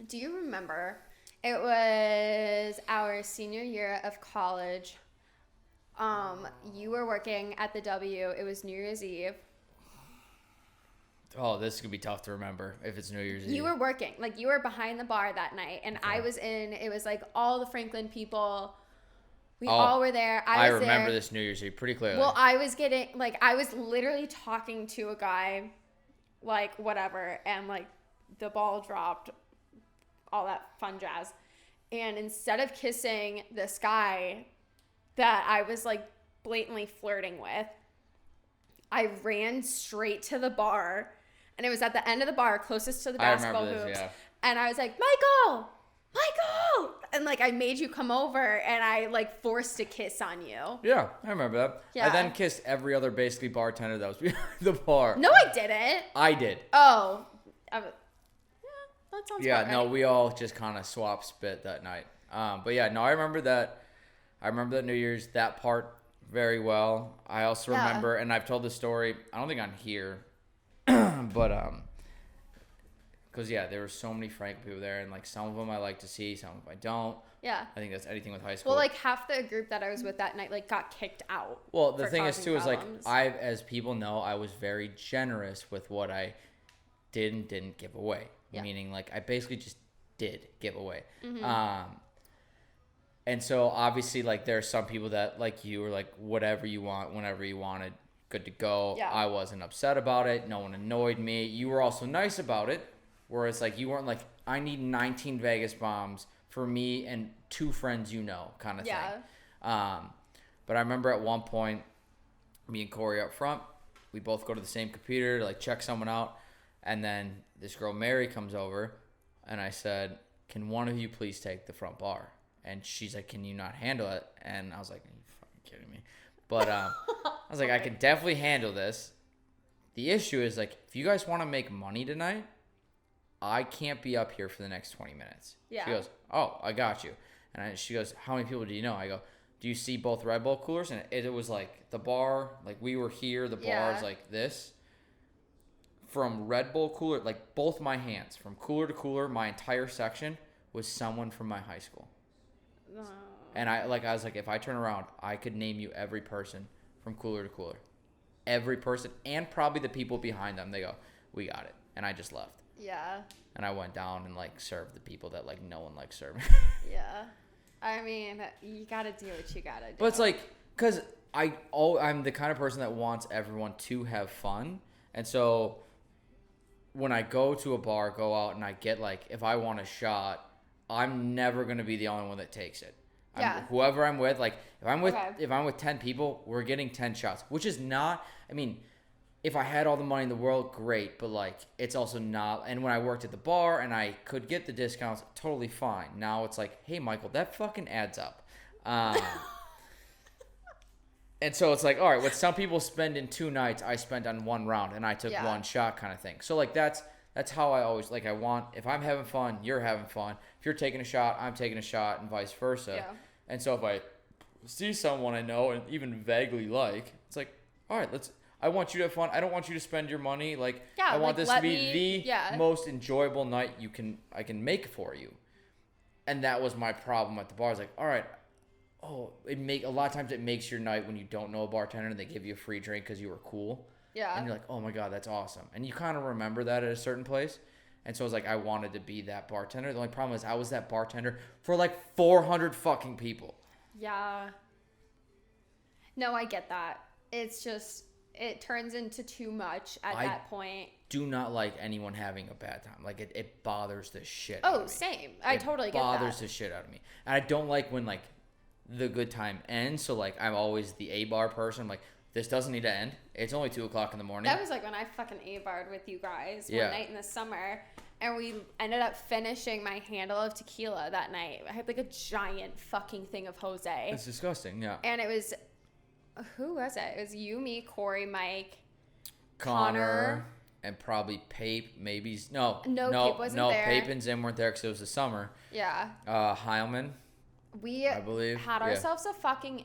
Do you remember? It was our senior year of college. You were working at the W. It was New Year's Eve. Oh, this could be tough to remember if it's New Year's Eve. You were working. Like, you were behind the bar that night, and okay. I was in. It was, like, all the Franklin people. We all were there. I was remember there. this New Year's Eve pretty clearly. Well, I was getting, like, I was literally talking to a guy, like, whatever, and, like, the ball dropped, all that fun jazz. And instead of kissing this guy that I was, like, blatantly flirting with, I ran straight to the bar. And it was at the end of the bar, closest to the basketball hoops. Yeah. And I was like, Michael! And, like, I made you come over, and I, like, forced a kiss on you. Yeah, I remember that. Yeah. I then kissed every other basically bartender that was behind the bar. No, I didn't. I did. Oh. Yeah, that sounds Yeah, no, we all just kind of swapped spit that night. But, yeah, no, I remember that. I remember that New Year's, that part very well. I also remember, and I've told this story, I don't think on here, but because there were so many Frank people there, and like some of them I like to see, some of them I don't. Yeah. I think that's anything with high school. Well, like half the group that I was with that night like got kicked out. Well, the thing is too is like as people know, I was very generous with what I did and didn't give away. Yeah. Meaning like I basically just did give away. Mm-hmm. And so obviously like there are some people that like you were like whatever you want, whenever you wanted. Good to go. Yeah. I wasn't upset about it. No one annoyed me. You were also nice about it. Whereas like you weren't like, I need 19 Vegas bombs for me and 2 friends kind of thing. But I remember at one point, me and Corey up front, we both go to the same computer to like check someone out. And then this girl Mary comes over and I said, can one of you please take the front bar? And she's like, can you not handle it? And I was like, are you fucking kidding me? But I was like, I can definitely handle this. The issue is like, if you guys want to make money tonight, I can't be up here for the next 20 minutes. Yeah. She goes, oh, I got you. And she goes, how many people do you know? I go, do you see both Red Bull coolers? And it was like the bar, like we were here, the bar is like this. From Red Bull cooler, like both my hands, from cooler to cooler, my entire section was someone from my high school. And I was like, if I turn around, I could name you every person from cooler to cooler. Every person, and probably the people behind them. They go, we got it. And I just left. Yeah. And I went down and, like, served the people that, like, no one likes serving. Yeah. I mean, you got to do what you got to do. But it's like, because I'm the kind of person that wants everyone to have fun. And so when I go to a bar, go out, and I get, like, if I want a shot, I'm never going to be the only one that takes it. Whoever I'm with, like, if I'm with 10 people, we're getting 10 shots, which is not, I mean, if I had all the money in the world, great, but, like, it's also not, and when I worked at the bar and I could get the discounts, totally fine. Now it's like, hey, Michael, that fucking adds up. And so it's like, all right, what some people spend in 2 nights, I spent on 1 round, and I took 1 shot kind of thing. So like that's how I always like. I want, if I'm having fun, you're having fun. If you're taking a shot, I'm taking a shot, and vice versa. Yeah. And so if I see someone I know and even vaguely like, it's like, all right, I want you to have fun. I don't want you to spend your money. Like, I want this to be the most enjoyable night I can make for you. And that was my problem at the bar. I was like, all right, a lot of times it makes your night when you don't know a bartender and they give you a free drink because you were cool. Yeah. And you're like, oh my God, that's awesome. And you kind of remember that at a certain place. And so I was like, I wanted to be that bartender. The only problem is I was that bartender for like 400 fucking people. Yeah. No, I get that. It's just, it turns into too much at that point. Do not like anyone having a bad time. Like it bothers the shit out of me. Oh, same. I totally get that. It bothers the shit out of me. And I don't like when like the good time ends. So like I'm always the A-bar person. I'm like, this doesn't need to end. It's only 2:00 in the morning. That was like when I fucking A-barred with you guys one night in the summer. And we ended up finishing my handle of tequila that night. I had like a giant fucking thing of Jose. It's disgusting, yeah. And it was, who was it? It was you, me, Corey, Mike, Connor, and probably Pape, maybe. No, Pape wasn't there. Pape and Zim weren't there because it was the summer. Yeah. Heilman, I believe. Had ourselves a fucking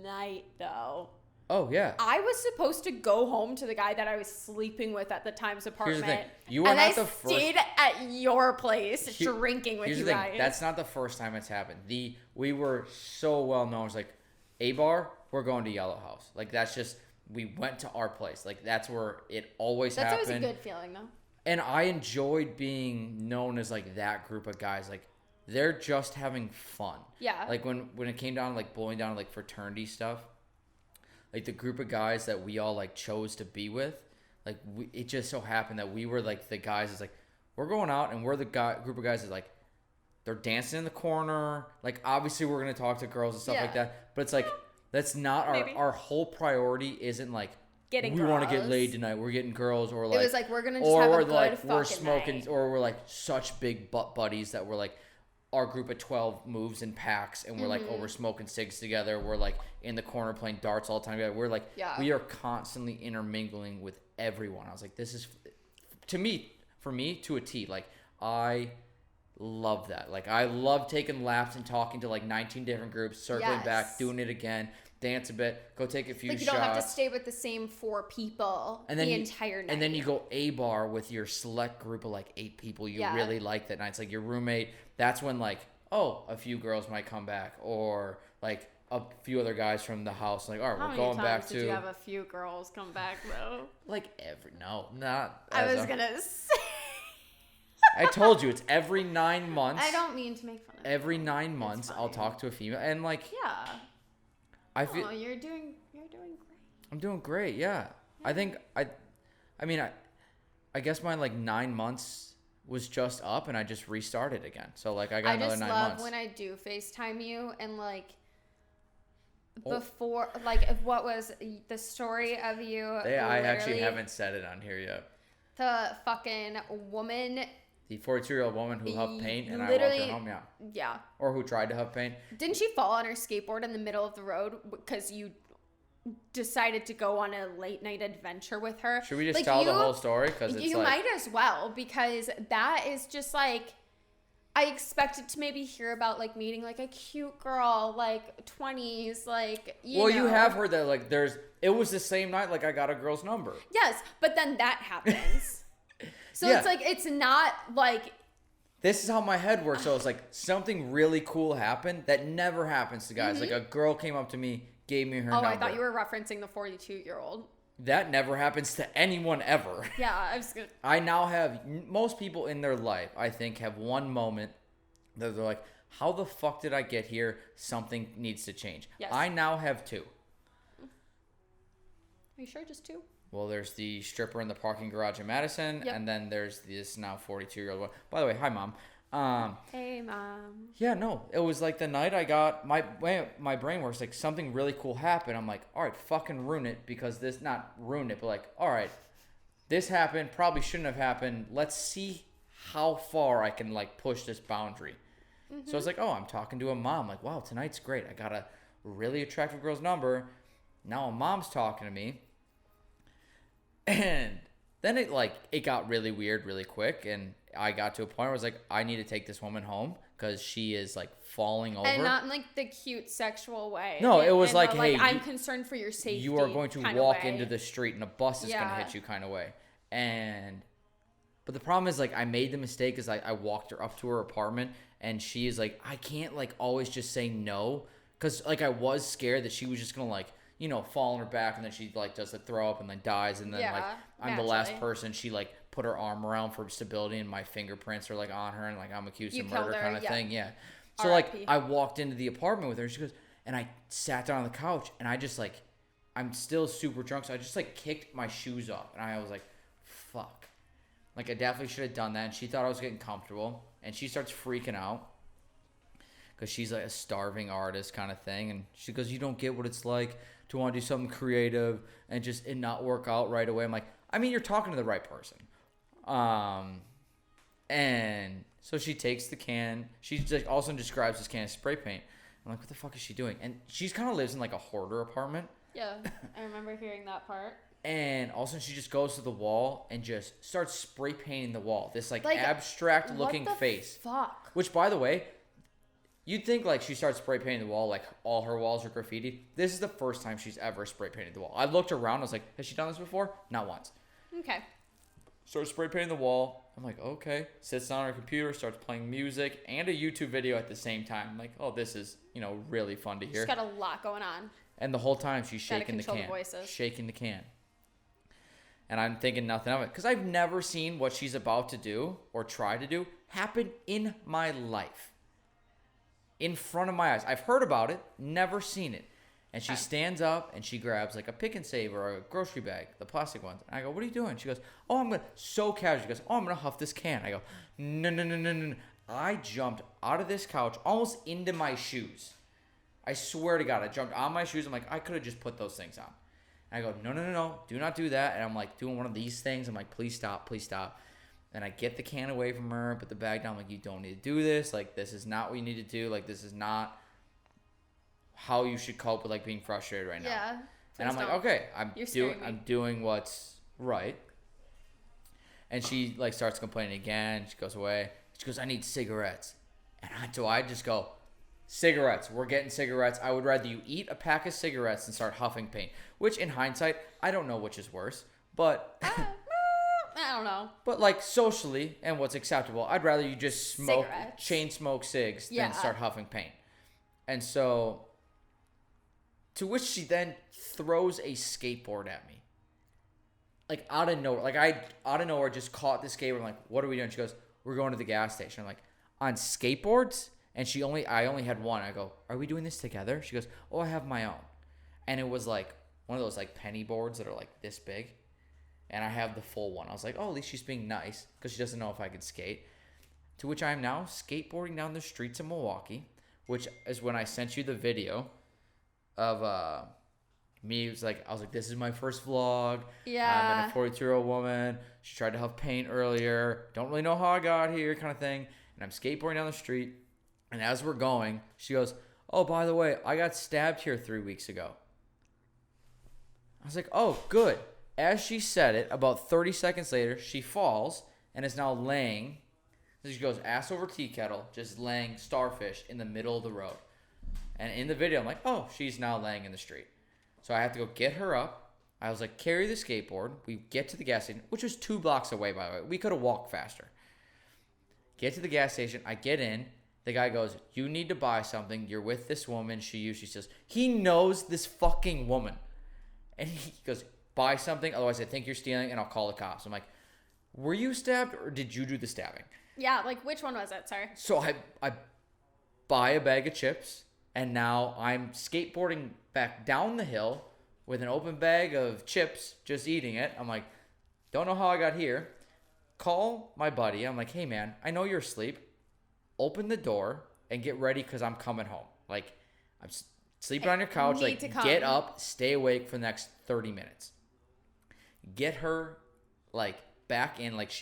night, though. Oh, yeah. I was supposed to go home to the guy that I was sleeping with at the time's apartment. Here's the thing. You were not the first. And I stayed at your place drinking with you guys. Here's the thing. That's not the first time it's happened. We were so well known. It's like, A-bar, we're going to Yellow House. Like, that's just, we went to our place. Like, that's where it always happened. That's always a good feeling, though. And I enjoyed being known as, like, that group of guys. Like, they're just having fun. Yeah. Like, when it came down to, like, boiling down to, like, fraternity stuff, like the group of guys that we all like chose to be with, like it just so happened that we were like the guys that's like, we're going out and we're the group of guys that like, they're dancing in the corner. Like obviously we're going to talk to girls and stuff like that, but it's like, that's not our whole priority isn't like, getting we want to get laid tonight. We're getting girls or like, it was like, we're going to just have a good like, fucking we're smoking night. Or we're like such big butt buddies that we're like, our group of 12 moves in packs and we're like, oh, we're smoking cigs together. We're like in the corner playing darts all the time together. We're like, we are constantly intermingling with everyone. I was like, this is, for me, to a T. Like, I love that. Like, I love taking laps and talking to like 19 different groups, circling back, doing it again, dance a bit, go take a few shots. Like, you don't have to stay with the same 4 people the entire night. And then you go A-bar with your select group of like 8 people you really like that night. It's like your roommate. That's when like, a few girls might come back or like a few other guys from the house. Like, all right, we're going back to. How many times did you have a few girls come back though? Like not. I was gonna say. I told you it's every 9 months. I don't mean to make fun of you. Every 9 months, I'll talk to a female and like. Yeah. I feel. You're doing great. I'm doing great. Yeah. I think I guess my like 9 months was just up and I just restarted again. So like I got another 9 months. I just love when I do FaceTime you and like before like what was the story of you. I actually haven't said it on here yet. The fucking woman. The 42-year-old woman who huffed paint and I walked her home. Yeah. Yeah. Or who tried to huff paint. Didn't she fall on her skateboard in the middle of the road because you decided to go on a late night adventure with her? Should we just tell the whole story? Because you might as well, because that is just like, I expected to maybe hear about like meeting like a cute girl, like 20s, like you know. You have heard that like it was the same night like I got a girl's number. Yes, but then that happens. So it's like, it's not like. This is how my head works. So it's like something really cool happened that never happens to guys. Like a girl came up to me, gave me her number. I thought you were referencing the 42-year-old. That never happens to anyone ever. Yeah, I was good. I now have, most people in their life, I think, have one moment that they're like, how the fuck did I get here? Something needs to change. Yes. I now have 2. Are you sure just 2? Well, there's the stripper in the parking garage in Madison, and then there's this now 42-year-old one. By the way, hi, Mom. Hey, Mom. Yeah, no, it was like the night I got, my brain works, like something really cool happened. I'm like, all right, fucking ruin it, because this, not ruin it, but like, all right, this happened, probably shouldn't have happened. Let's see how far I can like push this boundary. So I was like, oh, I'm talking to a mom. Like, wow, tonight's great. I got a really attractive girl's number. Now a mom's talking to me. And then it got really weird really quick. And I got to a point where I was like, I need to take this woman home because she is like falling over. And not in like the cute sexual way. No, it was like, hey, I'm concerned for your safety. You are going to walk into the street and a bus is going to hit you kind of way. But the problem is, like, I made the mistake is I walked her up to her apartment and she is like, I can't like always just say no. Cause like I was scared that she was just going to like, fall on her back and then she like does the throw up and then dies. And then like, I'm the last person she like put her arm around for stability and my fingerprints are like on her and like I'm accused of murder kind of thing. Yeah. So like I walked into the apartment with her. She goes, and I sat down on the couch and I just like, I'm still super drunk. So I just like kicked my shoes off and I was like, fuck. Like I definitely should have done that. And she thought I was getting comfortable and she starts freaking out because she's like a starving artist kind of thing. And she goes, you don't get what it's like to want to do something creative and just it not work out right away. I'm like, I mean, you're talking to the right person. And so she takes the can. She like also describes this can as spray paint. I'm like, what the fuck is she doing? And she's kind of lives in like a hoarder apartment. Yeah, I remember hearing that part. And also she just goes to the wall and just starts spray painting the wall. This like abstract looking face. Fuck. Which, by the way, you'd think like she starts spray painting the wall like all her walls are graffiti. This is the first time she's ever spray painted the wall. I looked around. I was like, has she done this before? Not once. Okay. Starts spray painting the wall. I'm like, okay. Sits down on her computer, starts playing music and a YouTube video at the same time. I'm like, oh, this is, really fun to hear. She's got a lot going on. And the whole time she's shaking the can. Shaking the can. And I'm thinking nothing of it. Because I've never seen what she's about to do or try to do happen in my life. In front of my eyes. I've heard about it, never seen it. And she stands up and she grabs like a Pick and Save or a grocery bag, the plastic ones. And I go, what are you doing? She goes, oh, I'm going to, so casual. She goes, oh, I'm going to huff this can. I go, no. I jumped out of this couch almost into my shoes. I swear to God, I jumped on my shoes. I'm like, I could have just put those things on. And I go, no, do not do that. And I'm like doing one of these things. I'm like, please stop. And I get the can away from her, put the bag down. I'm like, you don't need to do this. Like, this is not what you need to do. Like, this is not how you should cope with like being frustrated right now. Yeah. And I'm like, okay, I'm doing what's right. And she like starts complaining again. She goes away. She goes, I need cigarettes. And I just go, cigarettes. We're getting cigarettes. I would rather you eat a pack of cigarettes than start huffing paint. Which in hindsight, I don't know which is worse. But I don't know. But like socially and what's acceptable, I'd rather you just chain smoke cigs than start huffing paint. And so, to which she then throws a skateboard at me. Like out of nowhere. Like I out of nowhere just caught the skateboard. I'm like, what are we doing? She goes, we're going to the gas station. I'm like, on skateboards? And I only had one. I go, are we doing this together? She goes, oh, I have my own. And it was like one of those like penny boards that are like this big. And I have the full one. I was like, oh, at least she's being nice because she doesn't know if I can skate. To which I am now skateboarding down the streets of Milwaukee, which is when I sent you the video of me. It was like, I was like, this is my first vlog. Yeah. I'm a 42-year-old woman. She tried to huff paint earlier. Don't really know how I got here kind of thing. And I'm skateboarding down the street. And as we're going, she goes, oh, by the way, I got stabbed here 3 weeks ago. I was like, oh, good. As she said it, about 30 seconds later, she falls and is now laying. She goes ass over tea kettle, just laying starfish in the middle of the road. And in the video, I'm like, oh, she's now laying in the street. So I have to go get her up. I was like, carry the skateboard. We get to the gas station, which was 2 blocks away, by the way. We could have walked faster. Get to the gas station. I get in. The guy goes, you need to buy something. You're with this woman. She usually says, he knows this fucking woman. And he goes, buy something. Otherwise, I think you're stealing and I'll call the cops. I'm like, were you stabbed or did you do the stabbing? Yeah, like which one was it, sir? So I buy a bag of chips and now I'm skateboarding back down the hill with an open bag of chips, just eating it. I'm like, don't know how I got here. Call my buddy. I'm like, hey man, I know you're asleep. Open the door and get ready because I'm coming home. Like, I'm sleeping on your couch. Like, get up, stay awake for the next 30 minutes. Get her, like, back in. Like,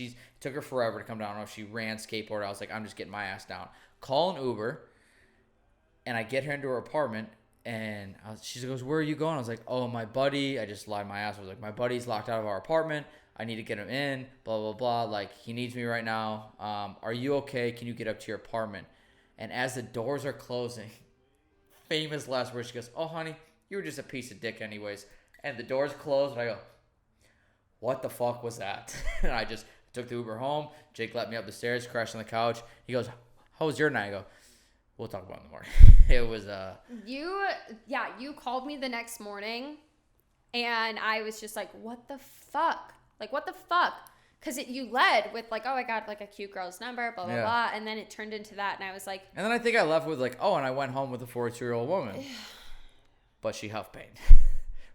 took her forever to come down. I don't know if she ran skateboard. I was like, I'm just getting my ass down. call an Uber, and I get her into her apartment, and she goes, where are you going? I was like, oh, my buddy. I just lied my ass. I was like, my buddy's locked out of our apartment. I need to get him in, blah, blah, blah. Like, he needs me right now. Are you okay? Can you get up to your apartment? And as the doors are closing, famous last words, she goes, oh, honey, you were just a piece of dick anyways. And the doors closed, and I go, what the fuck was that? And I just took the Uber home. Jake let me up the stairs, crashed on the couch. He goes, how was your night? I go, we'll talk about it in the morning. It was You called me the next morning, and I was just like, what the fuck? Like, what the fuck? Because you led with like, oh, I got like a cute girl's number, blah, blah, blah. And then it turned into that, and I was like. And then I think I left with like, oh, and I went home with a 42-year-old woman. But she huffed pain.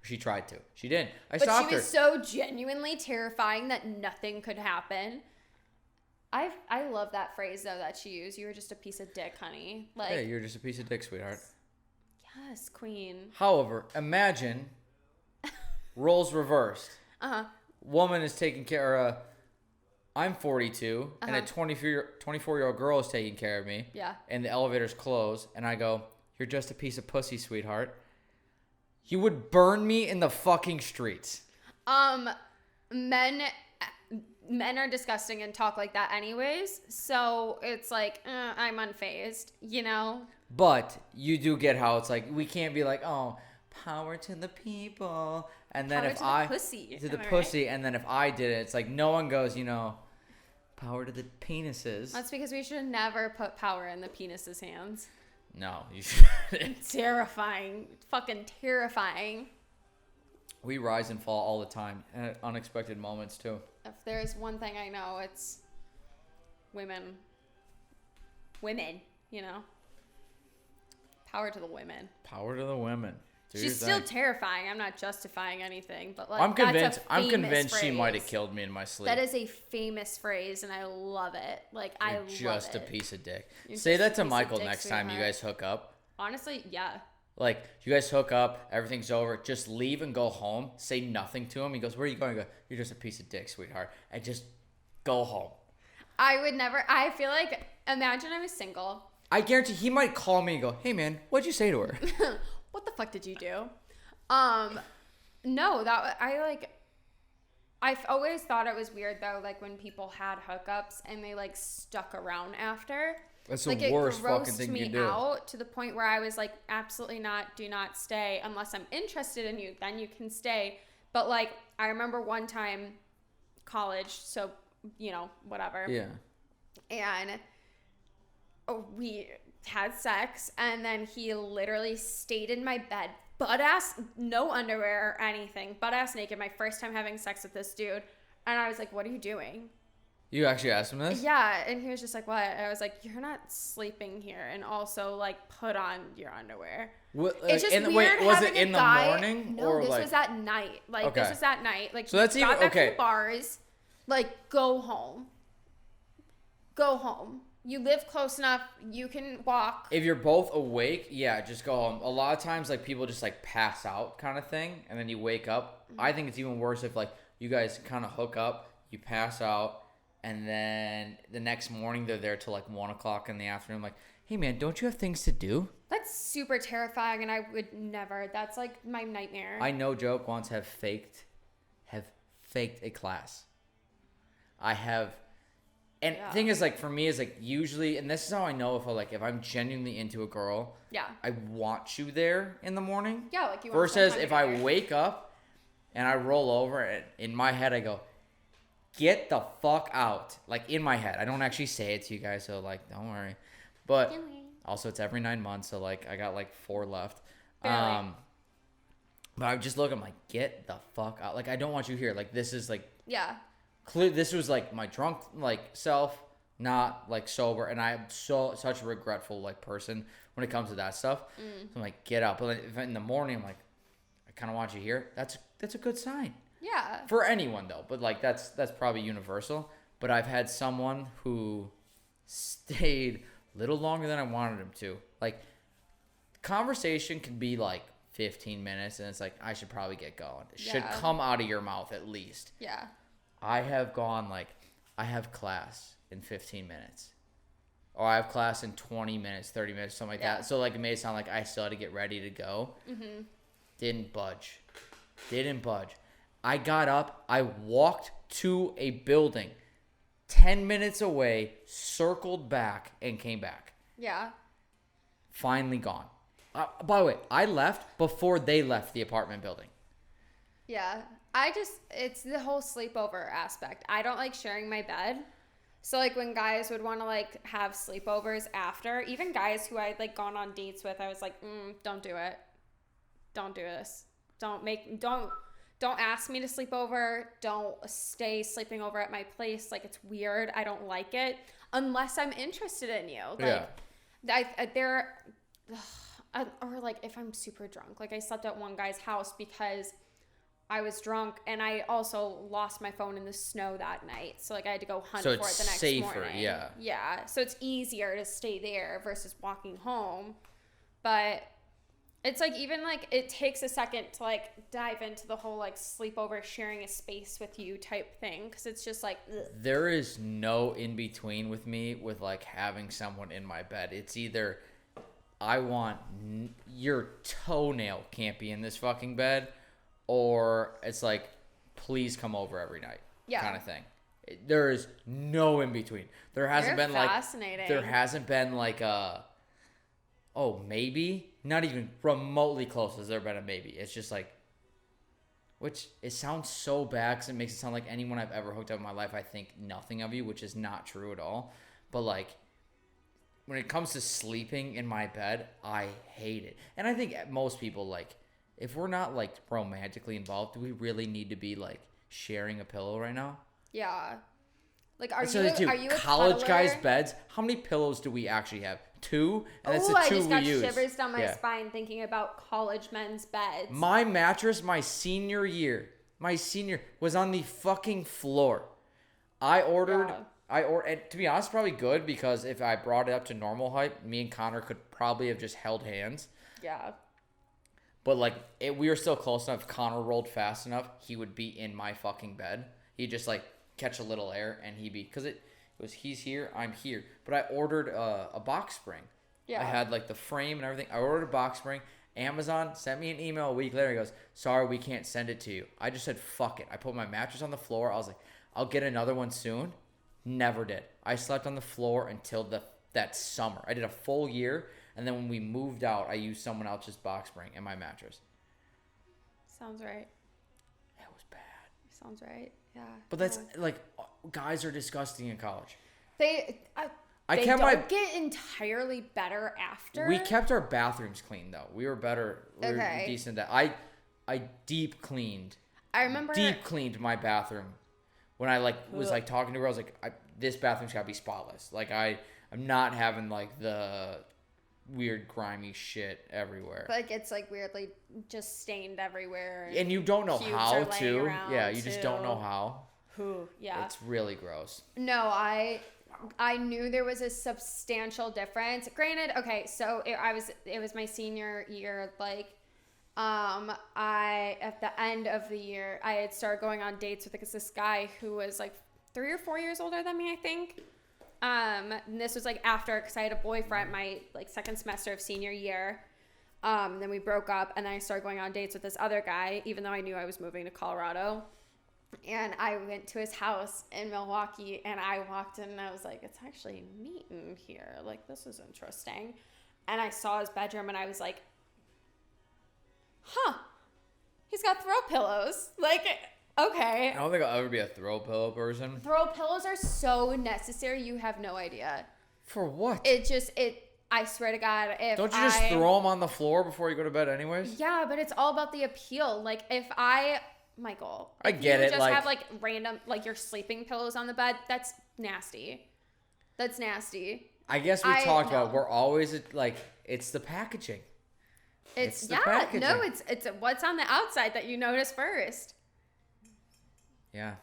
She tried to. She didn't. But she was so genuinely terrifying that nothing could happen. I love that phrase, though, that she used. You were just a piece of dick, honey. Like, yeah, you're just a piece of dick, sweetheart. Yes, queen. However, imagine roles reversed. Uh-huh. Woman is taking care of... I'm 42, and a 24-year-old girl is taking care of me. Yeah. And the elevator's closed, and I go, you're just a piece of pussy, sweetheart. You would burn me in the fucking streets. Men are disgusting and talk like that anyways. So it's like, I'm unfazed, you know? But you do get how it's like, we can't be like, oh, power to the people. And then power to the pussy. To the pussy. Right? And then if I did it, it's like no one goes, power to the penises. That's because we should never put power in the penis's hands. No, you shouldn't. Terrifying. Fucking terrifying. We rise and fall all the time at unexpected moments too. If there's one thing I know, it's women. Women, Power to the women. Power to the women. She's still terrifying. I'm not justifying anything, but like I'm convinced. I'm convinced phrase. She might have killed me in my sleep. That is a famous phrase, and I love it. Like I love it. Just a piece of dick. Say that to Michael next time you guys hook up. Honestly, yeah. Like you guys hook up, everything's over. Just leave and go home. Say nothing to him. He goes, "Where are you going?" I go, "You're just a piece of dick, sweetheart." And just go home. I would never. I feel like imagine I was single. I guarantee he might call me and go, "Hey man, what'd you say to her?" What the fuck did you do? No, I've always thought it was weird though, like when people had hookups and they like stuck around after. That's the worst fucking thing you do. It grossed me out to the point where I was like, absolutely not, do not stay unless I'm interested in you, then you can stay. But like, I remember one time, college, so, whatever. Yeah. And we had sex, and then he literally stayed in my bed, butt ass, no underwear or anything, butt ass naked, my first time having sex with this dude. And I was like, what are you doing? You actually asked him this? Yeah, and he was just like, what? I was like, you're not sleeping here, and also, like, put on your underwear. It's just weird was having it in a guy, the morning? No, or this like... was at night. Like, okay. This was at night. Like, so that's got even, back okay. from the bars. Like, go home. Go home. You live close enough. You can walk. If you're both awake, yeah, just go home. A lot of times, like, people just, like, pass out kind of thing, and then you wake up. Mm-hmm. I think it's even worse if, like, you guys kind of hook up, you pass out, and then the next morning they're there till, like, 1 o'clock in the afternoon. Like, hey, man, don't you have things to do? That's super terrifying, and I would never. That's, like, my nightmare. I no joke once have faked a class. I have... And the thing is, like, for me, is like, usually, and this is how I know if I'm genuinely into a girl, yeah, I want you there in the morning. Yeah, like you. Versus if I wake up and I roll over, and in my head I go, get the fuck out. Like, in my head. I don't actually say it to you guys, so, like, don't worry. But also, it's every 9 months, so, like, I got, like, 4 left. Barely. But I just look, I'm like, get the fuck out. Like, I don't want you here. Like, this is, like... Yeah. This was like my drunk like self, not like sober, and I'm such a regretful like person when it comes to that stuff. So I'm like, get up. But then if in the morning I'm like, I kind of want you here. That's a good sign. Yeah. For anyone though, but like that's probably universal. But I've had someone who stayed a little longer than I wanted him to. Like, conversation can be like 15 minutes, and it's like I should probably get going. It should come out of your mouth at least. Yeah. I have gone, like, I have class in 15 minutes. or I have class in 20 minutes, 30 minutes, something like that. So like it made it sound like I still had to get ready to go. Mm-hmm. Didn't budge. I got up. I walked to a building 10 minutes away, circled back, and came back. Yeah. Finally gone. By the way, I left before they left the apartment building. Yeah. It's the whole sleepover aspect. I don't like sharing my bed. So, like, when guys would want to, like, have sleepovers after, even guys who I'd, like, gone on dates with, I was like, don't do it. Don't do this. Don't ask me to sleep over. Don't stay sleeping over at my place. Like, it's weird. I don't like it. Unless I'm interested in you. Like, or, like, if I'm super drunk. Like, I slept at one guy's house because I was drunk, and I also lost my phone in the snow that night. So, like, I had to go hunt for it the next safer, morning. Yeah. Yeah. So, it's easier to stay there versus walking home. But it's, like, even, like, it takes a second to, like, dive into the whole, like, sleepover sharing a space with you type thing. Because it's just, like, ugh. There is no in-between with me with, like, having someone in my bed. It's either I want your toenail can't be in this fucking bed, or it's like, please come over every night, kind of thing. There is no in between. There hasn't been like maybe, not even remotely close has there been a maybe. It's just like, which it sounds so bad because it makes it sound like anyone I've ever hooked up in my life, I think nothing of you, which is not true at all. But like, when it comes to sleeping in my bed, I hate it. And I think most people, like, if we're not, like, romantically involved, do we really need to be, like, sharing a pillow right now? Yeah. Like, are you a college cuddler? guys' beds? How many pillows do we actually have? 2? And that's the 2 I just got we use. shivers down my spine thinking about college men's beds. My mattress, my senior year, was on the fucking floor. And to be honest, probably good, because if I brought it up to normal height, me and Connor could probably have just held hands. Yeah. But, like, we were still close enough. If Connor rolled fast enough, he would be in my fucking bed. He'd just, like, catch a little air, and he'd be... Because it was he's here, I'm here. But I ordered a box spring. Yeah. I had, like, the frame and everything. I ordered a box spring. Amazon sent me an email a week later. He goes, sorry, we can't send it to you. I just said, fuck it. I put my mattress on the floor. I was like, I'll get another one soon. Never did. I slept on the floor until that summer. I did a full year. And then when we moved out, I used someone else's box spring in my mattress. Sounds right. It was bad. Sounds right. Yeah. But that's like, guys are disgusting in college. They don't get entirely better after. We kept our bathrooms clean though. We were better. We were decent at that. I deep cleaned. I remember deep cleaned my bathroom when I was like talking to her. I was like, this bathroom's gotta be spotless. Like I'm not having like the weird grimy shit everywhere. Like it's like weirdly just stained everywhere. And you don't know how to. Yeah, you just don't know how. Yeah. It's really gross. No, I knew there was a substantial difference. Granted, okay, so it was my senior year, like at the end of the year, I had started going on dates with this guy who was like 3 or 4 years older than me, I think. And this was like after, because I had a boyfriend my like second semester of senior year. Then we broke up, and then I started going on dates with this other guy, even though I knew I was moving to Colorado. And I went to his house in Milwaukee, and I walked in, and I was like, it's actually neat in here. Like, this is interesting. And I saw his bedroom, and I was like, he's got throw pillows. Like, okay. I don't think I'll ever be a throw pillow person. Throw pillows are so necessary. You have no idea. For what? I swear to God, don't you just throw them on the floor before you go to bed anyways? Yeah, but it's all about the appeal. Like, Michael, I get it. You just have like random, like your sleeping pillows on the bed. That's nasty. That's nasty. I guess we talked about, we're always like, it's the packaging. It's the packaging. No, it's what's on the outside that you notice first. Yeah.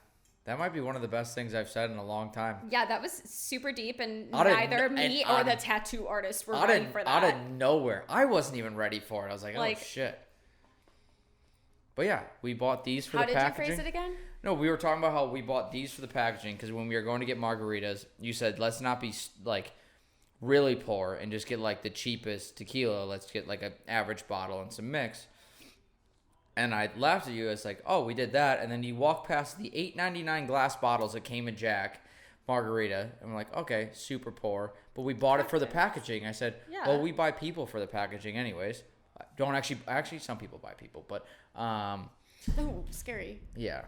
That might be one of the best things I've said in a long time. Yeah, that was super deep, and neither me or the tattoo artist were ready for that. Out of nowhere. I wasn't even ready for it. I was like, oh, shit. But yeah, we bought these for the packaging. How did you phrase it again? No, we were talking about how we bought these for the packaging because when we were going to get margaritas, you said, let's not be, like, really poor and just get like the cheapest tequila. Let's get like an average bottle and some mix. And I laughed at you. It's like, oh, we did that. And then you walk past the $8.99 glass bottles that came in Jack margarita. And I'm like, okay, super poor. But we bought it for the packaging. I said, well, we buy people for the packaging anyways. Don't actually, some people buy people. But, oh, scary. Yeah.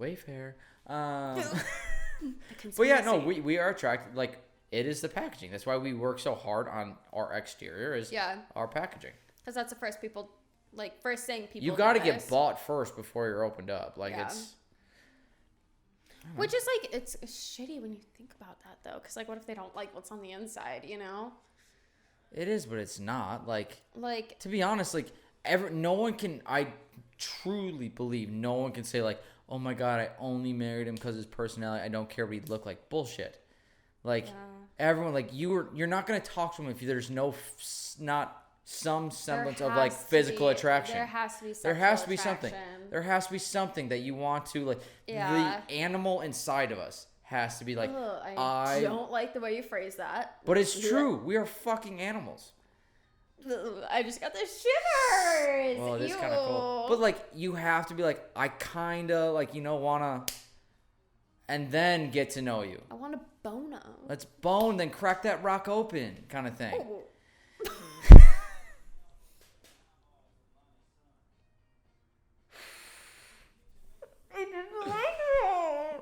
Wayfair. But yeah, no, we are attracted. Like, it is the packaging. That's why we work so hard on our exterior is our packaging. Because that's the first thing people You got to get bought first before you're opened up. Like, it's... Which is, like, it's shitty when you think about that, though. Because, like, what if they don't like what's on the inside, you know? It is, but it's not. Like to be honest, like, no one can... I truly believe no one can say, like, oh, my God, I only married him because of his personality. I don't care what he looked like. Bullshit. Like, everyone, like, you're not going to talk to him if there's not some semblance of, like, physical attraction. There has to be something. There has to be something that you want to, like, the animal inside of us has to be like, I don't like the way you phrase that. But it's true. We are fucking animals. I just got the shivers. Well, it is kind of cool. But, like, you have to be like, I kind of, like, want to, and then get to know you. I want to bone him. Let's bone, then crack that rock open kind of thing. Oh.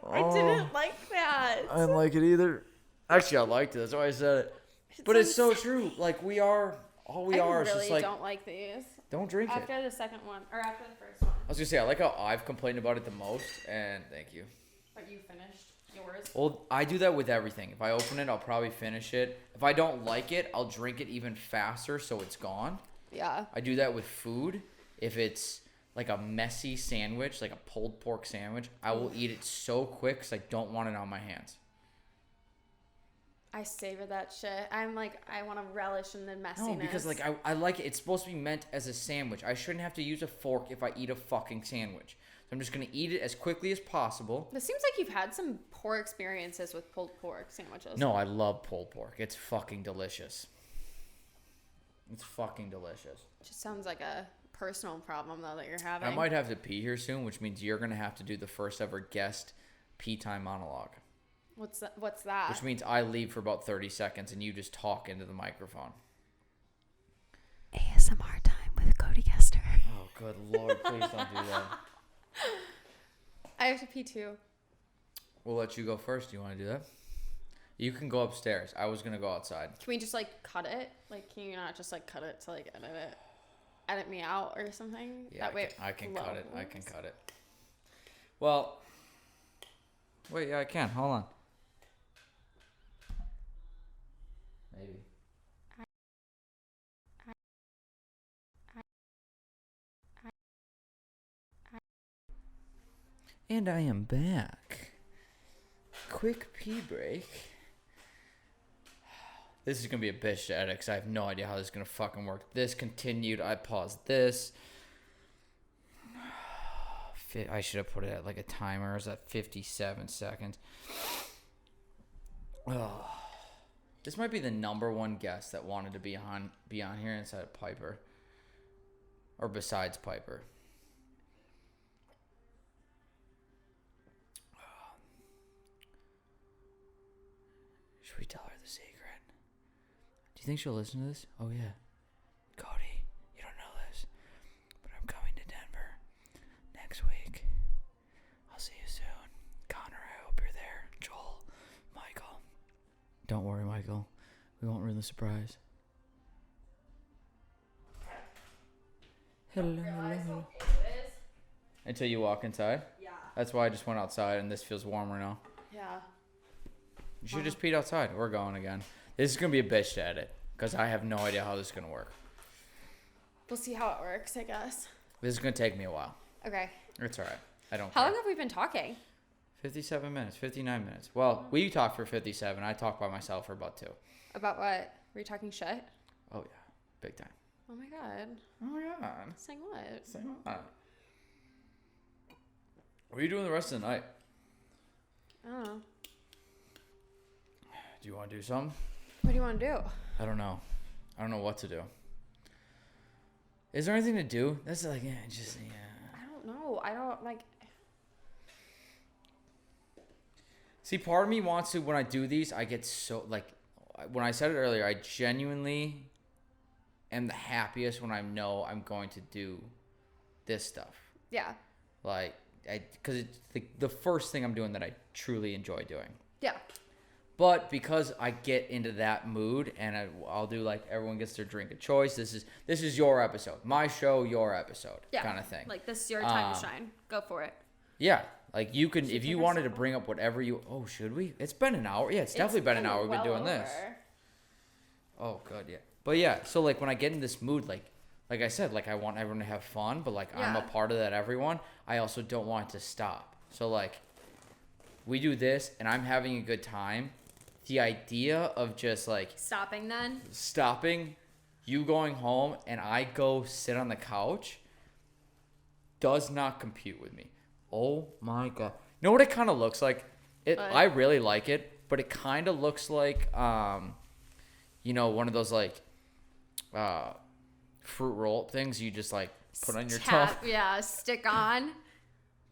I didn't like that. I didn't like it either. Actually, I liked it. That's why I said it. But it's so true. Like, we are, all we are is just like... I really don't like these. Don't drink it. After the second one, or after the first one. I was going to say, I like how I've complained about it the most, and thank you. But you finished yours? Well, I do that with everything. If I open it, I'll probably finish it. If I don't like it, I'll drink it even faster so it's gone. Yeah. I do that with food. If it's like a messy sandwich, like a pulled pork sandwich, I will eat it so quick because I don't want it on my hands. I savor that shit. I'm like, I want to relish in the messiness. No, because like I like it. It's supposed to be meant as a sandwich. I shouldn't have to use a fork if I eat a fucking sandwich. So I'm just going to eat it as quickly as possible. It seems like you've had some poor experiences with pulled pork sandwiches. No, I love pulled pork. It's fucking delicious. It's fucking delicious. It just sounds like a personal problem, though, that you're having. I might have to pee here soon, which means you're going to have to do the first ever guest pee time monologue. What's that? Which means I leave for about 30 seconds and you just talk into the microphone. ASMR time with Cody Gessner. Oh, good Lord. Please don't do that. I have to pee too. We'll let you go first. Do you want to do that? You can go upstairs. I was going to go outside. Can we just, like, cut it? Like, can you not just, like, cut it to, like, edit me out or something? Yeah, that way I can cut it. I can cut it. Well, wait, yeah, I can. Hold on. Maybe. And I am back. Quick pee break. This is going to be a bitch to edit because I have no idea how this is going to fucking work. This continued. I paused this. I should have put it at like a timer. It's at 57 seconds. Oh. This might be the number one guest that wanted to be on here inside of Piper. Or besides Piper. Should we tell her the secret? Do you think she'll listen to this? Oh, yeah. Cody, you don't know this, but I'm coming to Denver next week. I'll see you soon. Connor, I hope you're there. Joel, Michael. Don't worry, Michael. We won't ruin the surprise. Hello. Until you walk inside? Yeah. That's why I just went outside, and this feels warmer now. Yeah. You should just peed outside. We're going again. This is going to be a bitch to edit because I have no idea how this is going to work. We'll see how it works, I guess. This is going to take me a while. Okay. It's all right. I don't How care. long have we been talking? 57 minutes, 59 minutes. Well, we talked for 57. I talked by myself for about 2. About what? Were you talking shit? Oh, yeah. Big time. Oh, my God. Oh, my God. Saying what? Say what? What are you doing the rest of the night? I don't know. Do you want to do something? What do you want to do? I don't know. I don't know what to do. Is there anything to do? That's like, yeah. I don't know. I don't like. See, part of me wants to, when I do these, I get so, like, when I said it earlier, I genuinely am the happiest when I know I'm going to do this stuff. Yeah. Like, because it's the first thing I'm doing that I truly enjoy doing. Yeah. But because I get into that mood and I'll do like everyone gets their drink of choice. This is your episode, my show, your episode, kind of thing. Like this is your time to shine. Go for it. Yeah, like you can if you wanted to bring up whatever you. Oh, should we? It's been an hour. Yeah, it's definitely been an hour. We've been doing this. Oh, good. Yeah, but yeah. So like when I get in this mood, like I said, like I want everyone to have fun, but like I'm a part of that. Everyone. I also don't want it to stop. So like we do this, and I'm having a good time. The idea of just like stopping, you going home and I go sit on the couch does not compute with me. Oh my God. You know what it kind of looks like? I really like it, but it kind of looks like, you know, one of those like fruit roll things you just like put on your tongue. Yeah, stick on.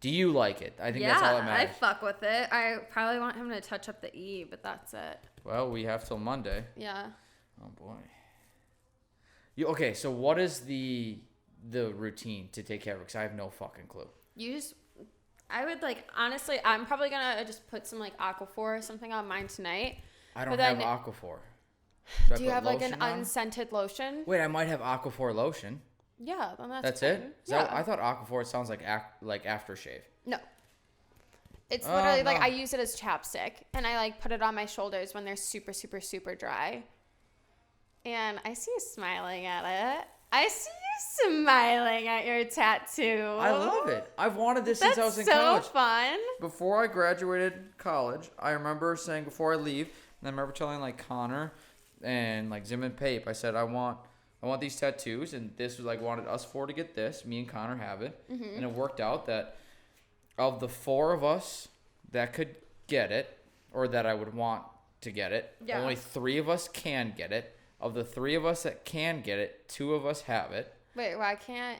Do you like it? I think that's all that matters. I fuck with it. I probably want him to touch up the E, but that's it. Well, we have till Monday. Yeah. Oh boy. Okay, so what is the routine to take care of it? Because I have no fucking clue. I would like, honestly, I'm probably gonna just put some like Aquaphor or something on mine tonight. I don't have Aquaphor. Do you have like an unscented lotion? Wait, I might have Aquaphor lotion. Yeah, then that's fine. it. I thought Aquaphor sounds like aftershave. No, it's literally like I use it as chapstick, and I like put it on my shoulders when they're super, super, super dry. And I see you smiling at it. I see you smiling at your tattoo. I love it. I've wanted this since I was in college. That's so fun. Before I graduated college, I remember saying before I leave, and I remember telling like Connor and like Zim and Pape, I said I want these tattoos, and this was like wanted us four to get this. Me and Connor have it, and it worked out that of the four of us that could get it, or that I would want to get it, only 3 of us can get it. Of the 3 of us that can get it, 2 of us have it. Wait, why can't?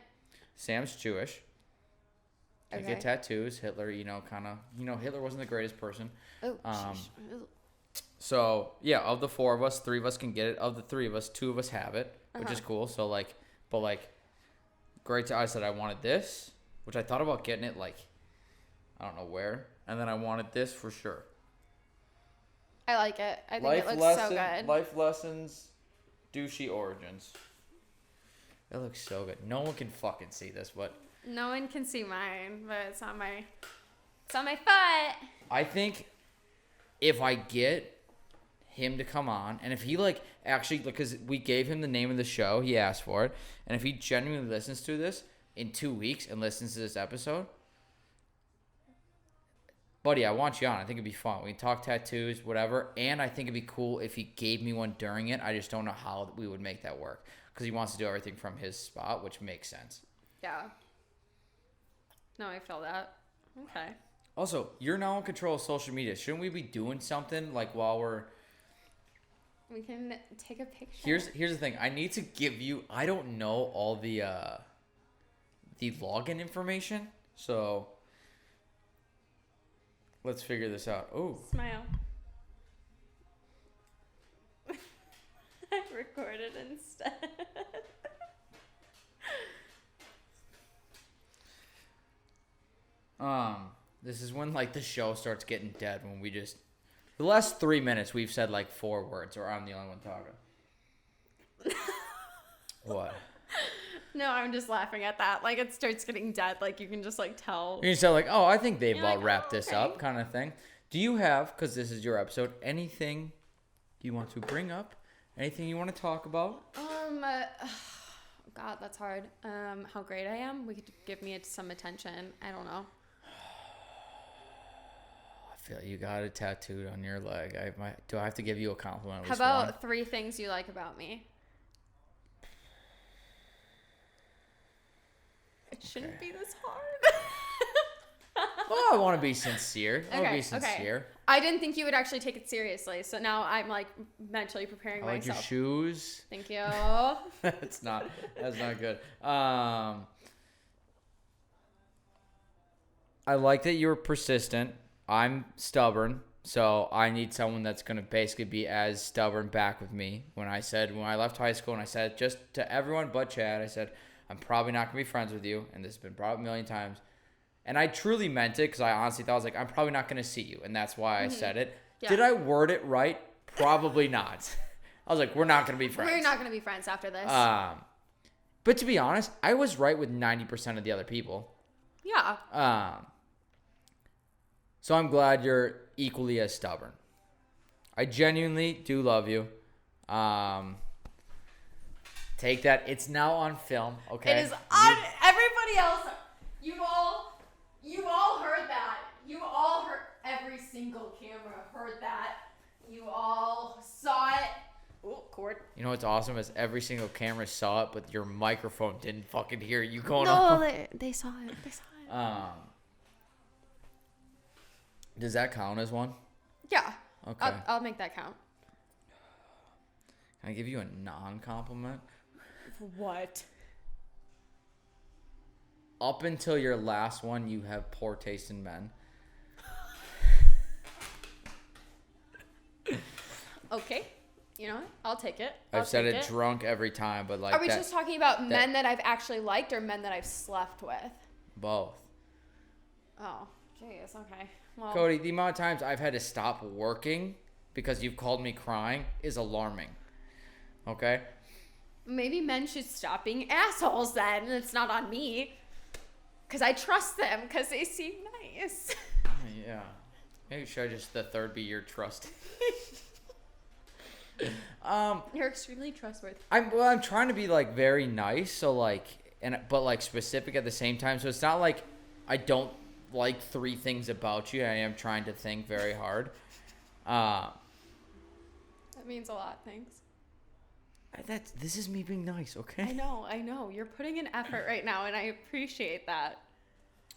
Sam's Jewish. Okay. I get tattoos. Hitler, Hitler wasn't the greatest person. Oh, So yeah, of the 4 of us, 3 of us can get it. Of the 3 of us, 2 of us have it, which is cool. So like, but like, great. I said I wanted this, which I thought about getting it like, I don't know where, and then I wanted this for sure. I like it. I think it looks so good. Life lessons, douchey origins. It looks so good. No one can fucking see this, but no one can see mine, but it's on my foot. I think if I get him to come on, and if he like actually, because we gave him the name of the show, he asked for it, and if he genuinely listens to this in 2 weeks and listens to this episode, buddy, I want you on. I think it'd be fun. We can talk tattoos, whatever, and I think it'd be cool if he gave me one during it. I just don't know how we would make that work, because he wants to do everything from his spot, which makes sense. Yeah. No, I feel that. Okay. Also, you're now in control of social media. Shouldn't we be doing something like while we're... We can take a picture. Here's the thing. I need to give you... I don't know all the login information, so let's figure this out. Oh. Smile. I recorded instead. This is when like the show starts getting dead, when we just the last 3 minutes we've said like 4 words, or I'm the only one talking. What? No, I'm just laughing at that. Like it starts getting dead. Like you can just like tell. You can say like, oh, I think they've about wrapped this up, kind of thing. Do you have, because this is your episode, anything you want to bring up? Anything you want to talk about? God, that's hard. How great I am. We could give me some attention. I don't know. I feel you got it tattooed on your leg. Do I have to give you a compliment? How about 3 things you like about me? It shouldn't be this hard. Oh, I want to be sincere. I want to be sincere. Okay. I didn't think you would actually take it seriously, so now I'm like mentally preparing myself. I like your shoes. Thank you. That's not good. I like that you're persistent. I'm stubborn, so I need someone that's going to basically be as stubborn back with me. When I left high school and I said just to everyone but Chad, I said, I'm probably not going to be friends with you, and this has been brought up a million times. And I truly meant it because I honestly thought, I was like, I'm probably not going to see you. And that's why I said it. Yeah. Did I word it right? Probably not. I was like, we're not going to be friends. We're not going to be friends after this. But to be honest, I was right with 90% of the other people. Yeah. So I'm glad you're equally as stubborn. I genuinely do love you. Take that. It's now on film, okay? It is on everybody else. You all heard that. You all heard, every single camera heard that. You all saw it. Oh, cord. You know what's awesome is every single camera saw it, but your microphone didn't fucking hear you going on. No, they saw it. They saw it. Does that count as one? Yeah. Okay. I'll make that count. Can I give you a non-compliment? What? Up until your last one, you have poor taste in men. Okay. You know what? I'll take it. I've said it drunk every time, but like. Are we just talking about men that I've actually liked or men that I've slept with? Both. Oh, jeez. Okay. Well. Cody, the amount of times I've had to stop working because you've called me crying is alarming. Okay? Maybe men should stop being assholes then. It's not on me. Because I trust them because they seem nice. Yeah. Maybe should I just the third be your trust? You're extremely trustworthy. I'm trying to be like very nice, so like but like specific at the same time. So it's not like I don't like 3 things about you. I am trying to think very hard. That means a lot. Thanks. This is me being nice, okay? I know. You're putting in effort right now, and I appreciate that.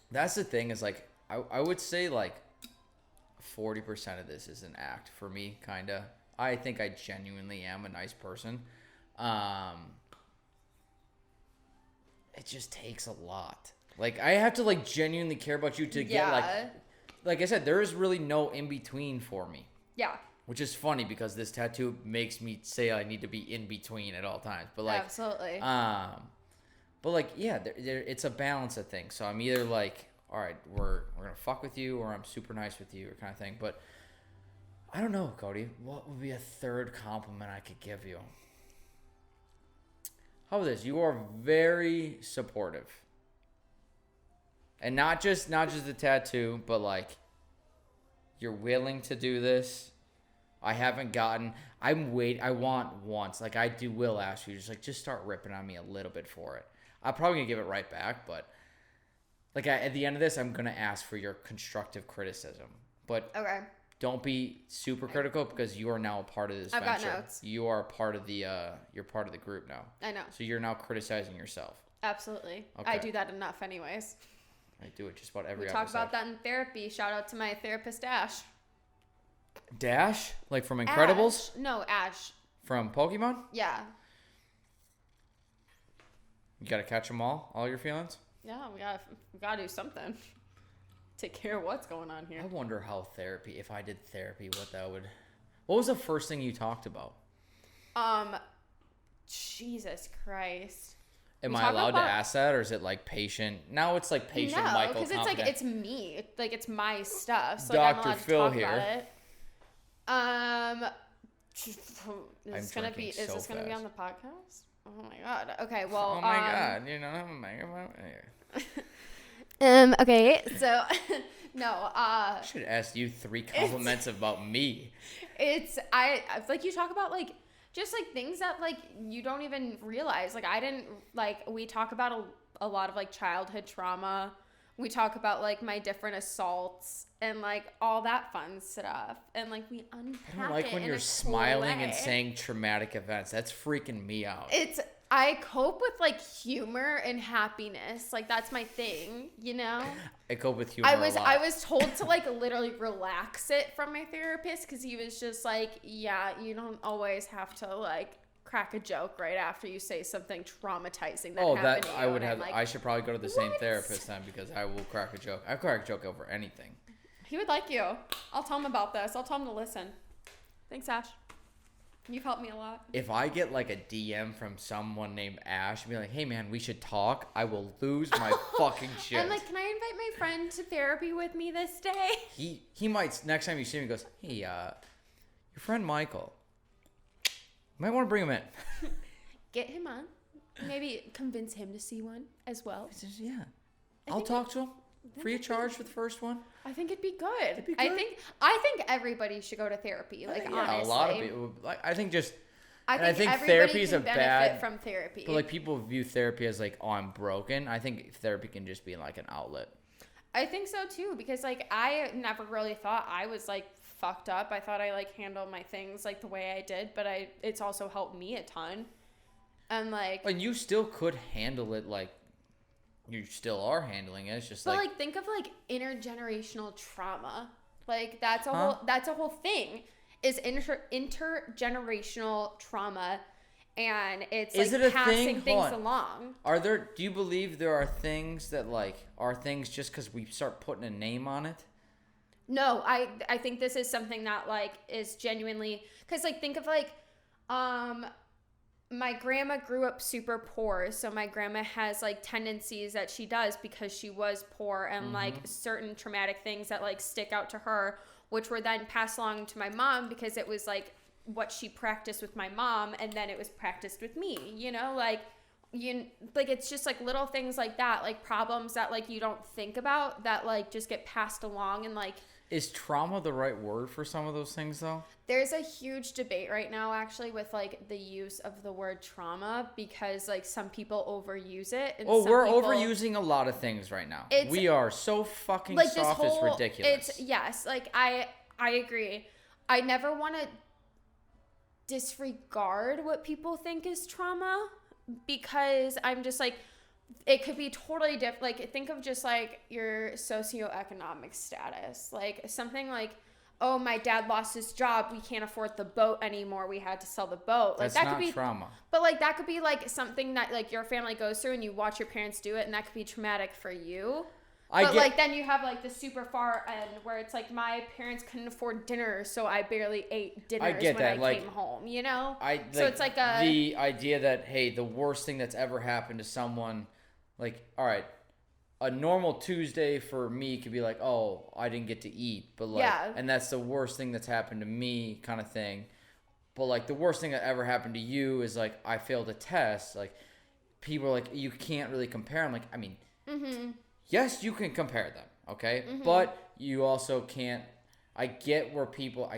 That's the thing is like I would say like 40% of this is an act for me, kind of. I think I genuinely am a nice person. It just takes a lot. Like I have to like genuinely care about you to get like I said, there is really no in between for me. Yeah. Which is funny because this tattoo makes me say I need to be in between at all times. But like absolutely. But like yeah, it's a balance of things. So I'm either like, all right, we're gonna fuck with you, or I'm super nice with you, or kind of thing. But I don't know, Cody. What would be a third compliment I could give you? How about this? You are very supportive, and not just the tattoo, but like you're willing to do this. I haven't gotten. I want once. Like will ask you, just start ripping on me a little bit for it. I'm probably gonna give it right back, but like at the end of this, I'm gonna ask for your constructive criticism. But okay. Don't be super critical because you are now a part of this venture. I've got notes. You are part of the you're part of the group now. I know. So you're now criticizing yourself. Absolutely. Okay. I do that enough anyways. I do it just about every episode. We talk about that in therapy. Shout out to my therapist Ash. Dash? Like from Incredibles? Ash. No, Ash. From Pokemon? Yeah. You gotta catch them all your feelings? Yeah, we gotta do something. Take care of what's going on here. I wonder how if I did therapy, what was the first thing you talked about? Jesus Christ. Am I allowed to ask that, or is it like patient? Now it's like patient Michael. No, because it's like, it's me. Like, it's my stuff. So Dr. I'm allowed Phil to talk here. About it. Is this gonna be on the podcast? Oh my god. Okay, well. Oh my god, you don't have a microphone? Okay, so no. I should ask you 3 compliments about me. I like you talk about like just like things that like you don't even realize. Like I didn't like we talk about a lot of like childhood trauma. We talk about like my different assaults and like all that fun stuff, and like we unpack it. I don't like when you're smiling and saying traumatic events. That's freaking me out. I cope with like humor and happiness. Like that's my thing, you know? I cope with humor a lot. I was told to like literally relax it from my therapist because he was just like, yeah, you don't always have to like crack a joke right after you say something traumatizing that happened to you. I would have. Like, I should probably go to the same therapist then because I will crack a joke. I crack a joke over anything. He would like you. I'll tell him about this. I'll tell him to listen. Thanks, Ash. You've helped me a lot. If I get like a DM from someone named Ash and be like, hey man, we should talk, I will lose my fucking shit. I'm like, can I invite my friend to therapy with me this day? He might, next time you see him, he goes, hey, your friend Michael, you might want to bring him in. Get him on. Maybe convince him to see one as well. Says, yeah. I'll talk to him. Free of charge for the first one. I think it'd be good. It'd be good. I think everybody should go to therapy. Like honestly, a lot of people. Like I think everybody therapy is can a benefit bad from therapy. But like people view therapy as like, oh, I'm broken. I think therapy can just be like an outlet. I think so too because like I never really thought I was like fucked up. I thought I like handled my things like the way I did, but it's also helped me a ton. And like, and you still could handle it like. You still are handling it. It's just but think of like intergenerational trauma. Like that's a whole thing. Is intergenerational trauma, and it's is like it passing things along. Do you believe there are things that like are things just because we start putting a name on it? No, I think this is something that like is genuinely because like think of like my grandma grew up super poor, so my grandma has like tendencies that she does because she was poor and like certain traumatic things that like stick out to her, which were then passed along to my mom because it was like what she practiced with my mom and then it was practiced with me, you know, like it's just like little things like that, like problems that like you don't think about that like just get passed along. And like, is trauma the right word for some of those things though? There's a huge debate right now actually with like the use of the word trauma because like some people overuse it. And we're overusing a lot of things right now. We are so fucking like soft, it's ridiculous. Yes, like I agree. I never want to disregard what people think is trauma because I'm just like, it could be totally different. Like, think of just like your socioeconomic status. Like something like, oh, my dad lost his job. We can't afford the boat anymore. We had to sell the boat. Like that could be trauma. But like that could be like something that like your family goes through and you watch your parents do it, and that could be traumatic for you. Like then you have like the super far end where it's like my parents couldn't afford dinner, so I barely ate dinner when I came home, you know? So it's like the idea that, hey, the worst thing that's ever happened to someone, like, all right, a normal Tuesday for me could be like, oh, I didn't get to eat, but like, and that's the worst thing that's happened to me kind of thing. But like the worst thing that ever happened to you is like I failed a test. Like people are like, you can't really compare. I'm like, I mean, yes, you can compare them, okay? But you also can't. I get where people,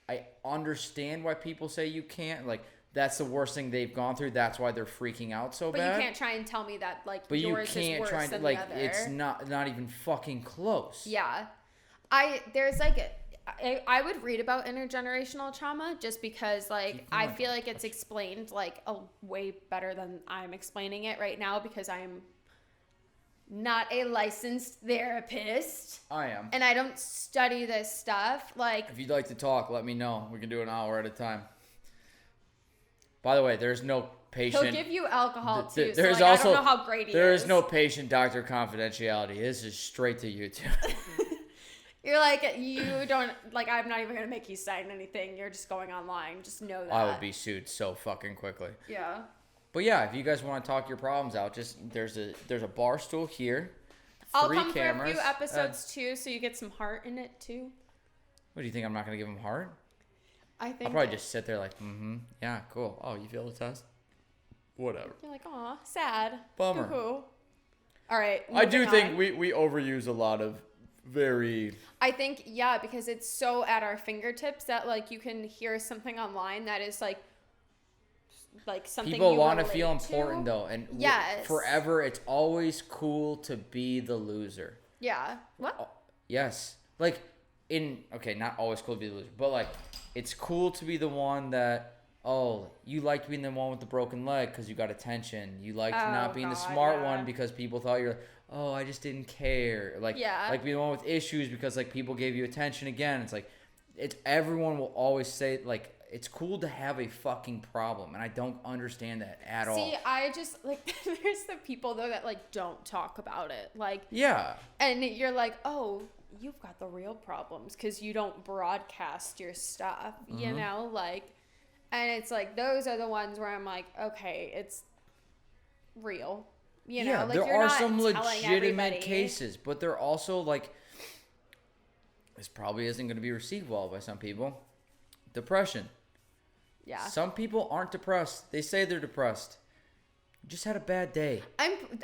I understand why people say you can't. Like, that's the worst thing they've gone through. That's why they're freaking out so bad. But you can't try and tell me that, like, but yours is worse than the other. It's not even fucking close. Yeah. I would read about intergenerational trauma just because, like, I feel like it's explained, like, a way better than I'm explaining it right now because I'm not a licensed therapist. I am. And I don't study this stuff. Like, if you'd like to talk, let me know. We can do an hour at a time. By the way, there's no patient. He'll give you alcohol too. There's so, like, also, I don't know how great he is. There is no patient doctor confidentiality. This is straight to YouTube. You're like, you don't, like, I'm not even going to make you sign anything. You're just going online. Just know that. I would be sued so fucking quickly. Yeah. But yeah, if you guys want to talk your problems out, just there's a bar stool here. I'll come for a few episodes too, so you get some heart in it too. What do you think? I'm not gonna give him heart? I think I'll probably just sit there like, yeah, cool. Oh, you failed the test? Whatever. You're like, aw, sad. Bummer. Boo-hoo. All right. I do think we overuse a lot of very. I think because it's so at our fingertips that like you can hear something online that is like something people want to feel important though, and forever it's always cool to be the loser. Yeah. What? Yes. Like not always cool to be the loser, but like it's cool to be the one that oh, you liked being the one with the broken leg because you got attention. You liked not being the smart one because people thought you're like, oh, I just didn't care. Like being the one with issues because like people gave you attention again. It's like, everyone will always say like, it's cool to have a fucking problem, and I don't understand that at all. See, I just, like, there's the people, though, that, like, don't talk about it. Like, yeah. And you're like, oh, you've got the real problems because you don't broadcast your stuff, you know? Like, and it's like, those are the ones where I'm like, okay, it's real. You know? Like, there are some legitimate cases, but they're also, like, this probably isn't going to be received well by some people. Depression. Yeah. Some people aren't depressed. They say they're depressed. You just had a bad day.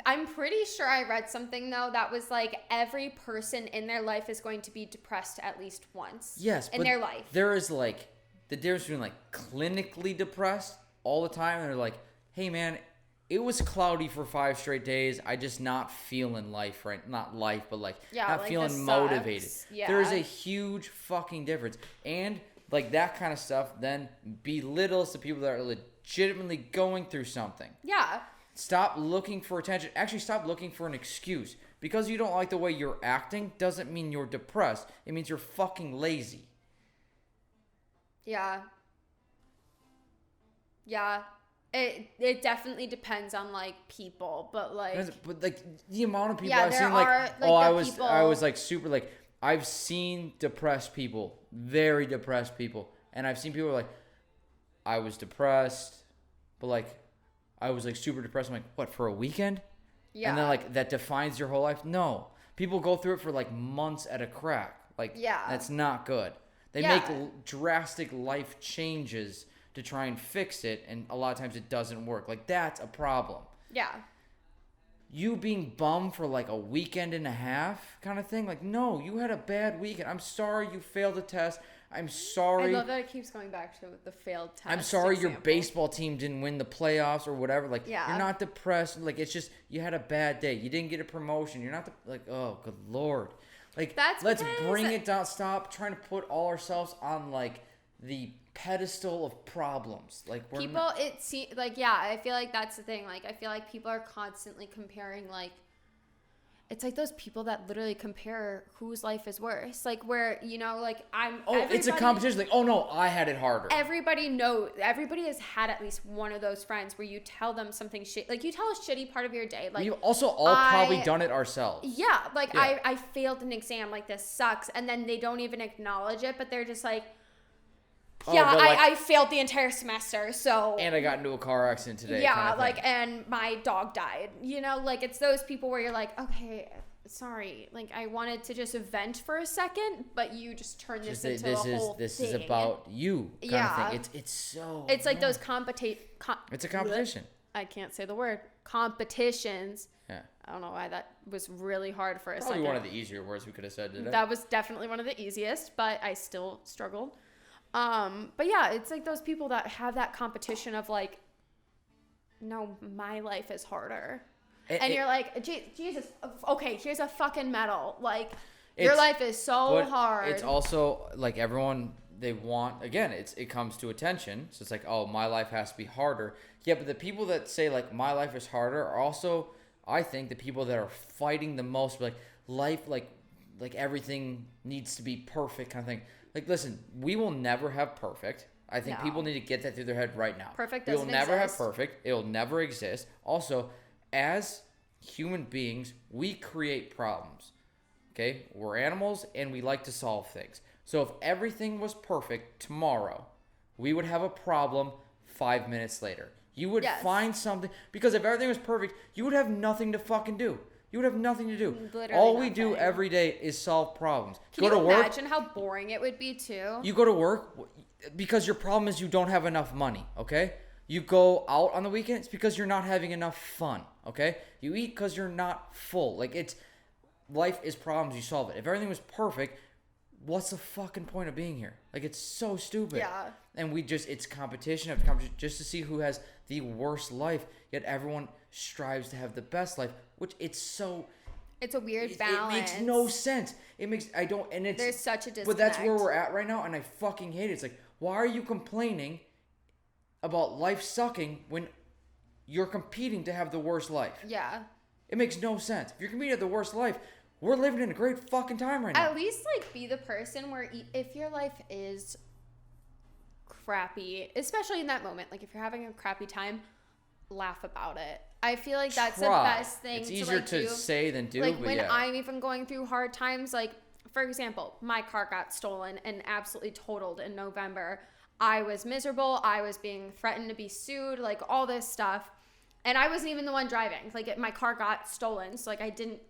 I'm pretty sure I read something though that was like every person in their life is going to be depressed at least once. Yes, in their life. There is like the difference between like clinically depressed all the time and they're like, "Hey man, it was cloudy for 5 straight days. I just not feeling life right, not life, but like not feeling motivated." Yeah. There is a huge fucking difference. And like that kind of stuff then belittles the people that are legitimately going through something. Yeah. Stop looking for attention. Actually, stop looking for an excuse. Because you don't like the way you're acting doesn't mean you're depressed. It means you're fucking lazy. Yeah. Yeah. It definitely depends on like people, but like the amount of people I've seen I was like super like I've seen depressed people, very depressed people, and I've seen people like, I was depressed, but like, I was like super depressed. I'm like, what, for a weekend? Yeah. And then like, that defines your whole life? No. People go through it for like months at a crack. Like, that's not good. They make drastic life changes to try and fix it, and a lot of times it doesn't work. Like, that's a problem. Yeah. You being bummed for like a weekend and a half kind of thing. Like, no, you had a bad weekend. I'm sorry you failed the test. I'm sorry. I love that it keeps going back to the failed test. I'm sorry your baseball team didn't win the playoffs or whatever. Like, you're not depressed. Like, it's just you had a bad day. You didn't get a promotion. You're not like, oh, good Lord. Like, let's bring it down. Stop trying to put all ourselves on like the pedestal of problems. Like people I feel like that's the thing. Like I feel like people are constantly comparing, like it's like those people that literally compare whose life is worse. Like where, you know, like it's a competition. Like, oh no, I had it harder. Everybody has had at least one of those friends where you tell them something like you tell a shitty part of your day. Like we've also all probably done it ourselves. Yeah. Like I failed an exam, like this sucks. And then they don't even acknowledge it, but they're just like, I failed the entire semester, so... And I got into a car accident today. Yeah, and my dog died. You know, like, it's those people where you're like, okay, sorry. Like, I wanted to just vent for a second, but you just turned this into a whole thing. This is about you kind of thing. It's so... It's like those it's a competition. I can't say the word. Competitions. Yeah. I don't know why that was really hard for a second. Probably one of the easier words we could have said today. That was definitely one of the easiest, but I still struggled. But yeah, it's like those people that have that competition of like, no, my life is harder. And you're like, Jesus, okay, here's a fucking medal. Like, your life is so hard. It's also like everyone, they want, again, it comes to attention. So it's like, oh, my life has to be harder. Yeah, but the people that say like, my life is harder are also, I think, the people that are fighting the most. Like, life, like everything needs to be perfect kind of thing. Like, listen, we will never have perfect. I think people need to get that through their head right now. Perfect doesn't exist. We will never have perfect. It will never exist. Also, as human beings, we create problems. Okay? We're animals, and we like to solve things. So if everything was perfect tomorrow, we would have a problem 5 minutes later. You would find something. Because if everything was perfect, you would have nothing to fucking do. You would have nothing to do. Literally all we do every day is solve problems. Can you imagine how boring it would be too? You go to work because your problem is you don't have enough money, okay? You go out on the weekends because you're not having enough fun, okay? You eat because you're not full. Like, life is problems, you solve it. If everything was perfect, what's the fucking point of being here? Like, it's so stupid. Yeah. And it's competition after competition just to see who has the worst life, yet everyone strives to have the best life, which it's a weird balance. It makes no sense. There's such a disconnect. But that's where we're at right now, and I fucking hate it. It's like, why are you complaining about life sucking when you're competing to have the worst life. Yeah. It makes no sense. If you're competing to have the worst life, we're living in a great fucking time right now. At least, like, be the person where if your life is crappy, especially in that moment, like, if you're having a crappy time, laugh about it. I feel like that's the best thing to, like, do. Say than do. Like, but when yeah. I'm even going through hard times, like, for example, my car got stolen and absolutely totaled in November. I was miserable. I was being threatened to be sued, like, all this stuff. And I wasn't even the one driving. Like, my car got stolen, so, like, I didn't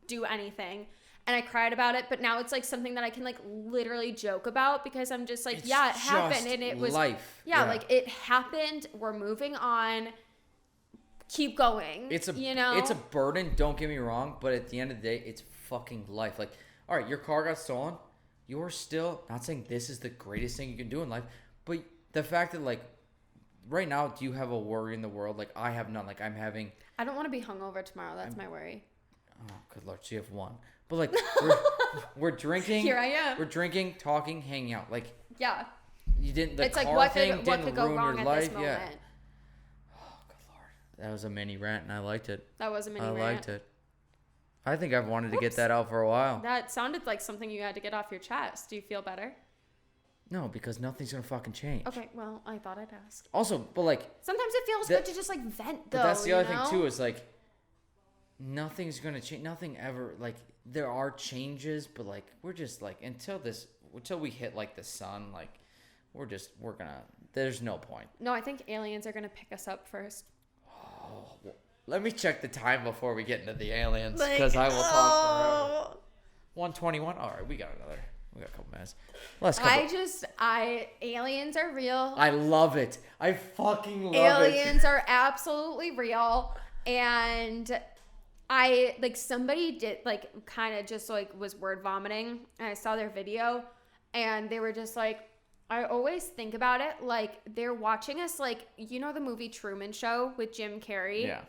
do anything. And I cried about it, but now it's, like, something that I can, like, literally joke about because I'm just like, it happened. And it was life. Yeah, like, it happened. We're moving on. Keep going. It's a It's a burden, don't get me wrong, but at the end of the day, it's fucking life. Like, all right, your car got stolen. You're still not saying this is the greatest thing you can do in life, but the fact that, like, right now, do you have a worry in the world? Like, I have none. Like, I don't want to be hungover tomorrow. That's my worry. Oh, good Lord. So you have one. But, like, we're drinking. Here I am. We're drinking, talking, hanging out. Like, yeah. You didn't, the it's car like, what thing could didn't go ruin wrong your at life. this moment? Yeah. Oh, good Lord. That was a mini rant, and I liked it. That was a mini rant. I liked it. I think I've wanted to get that out for a while. That sounded like something you had to get off your chest. Do you feel better? No, because nothing's going to fucking change. Okay, well, I thought I'd ask. Also, but, like... Sometimes it feels good to just, like, vent, though, But that's the other thing, too, is, like, nothing's going to change. Nothing ever, like, there are changes, but, like, we're just, like, until we hit, like, the sun, like, we're going to... There's no point. No, I think aliens are going to pick us up first. Oh, well, let me check the time before we get into the aliens, because I will talk forever. 1:21. All right, we got a couple minutes. Aliens are real. I love it. I fucking love Aliens are absolutely real. And somebody did, like, kind of just, like, was word vomiting. And I saw their video. And they were just like, I always think about it like they're watching us, like, you know the movie Truman Show with Jim Carrey? Yeah.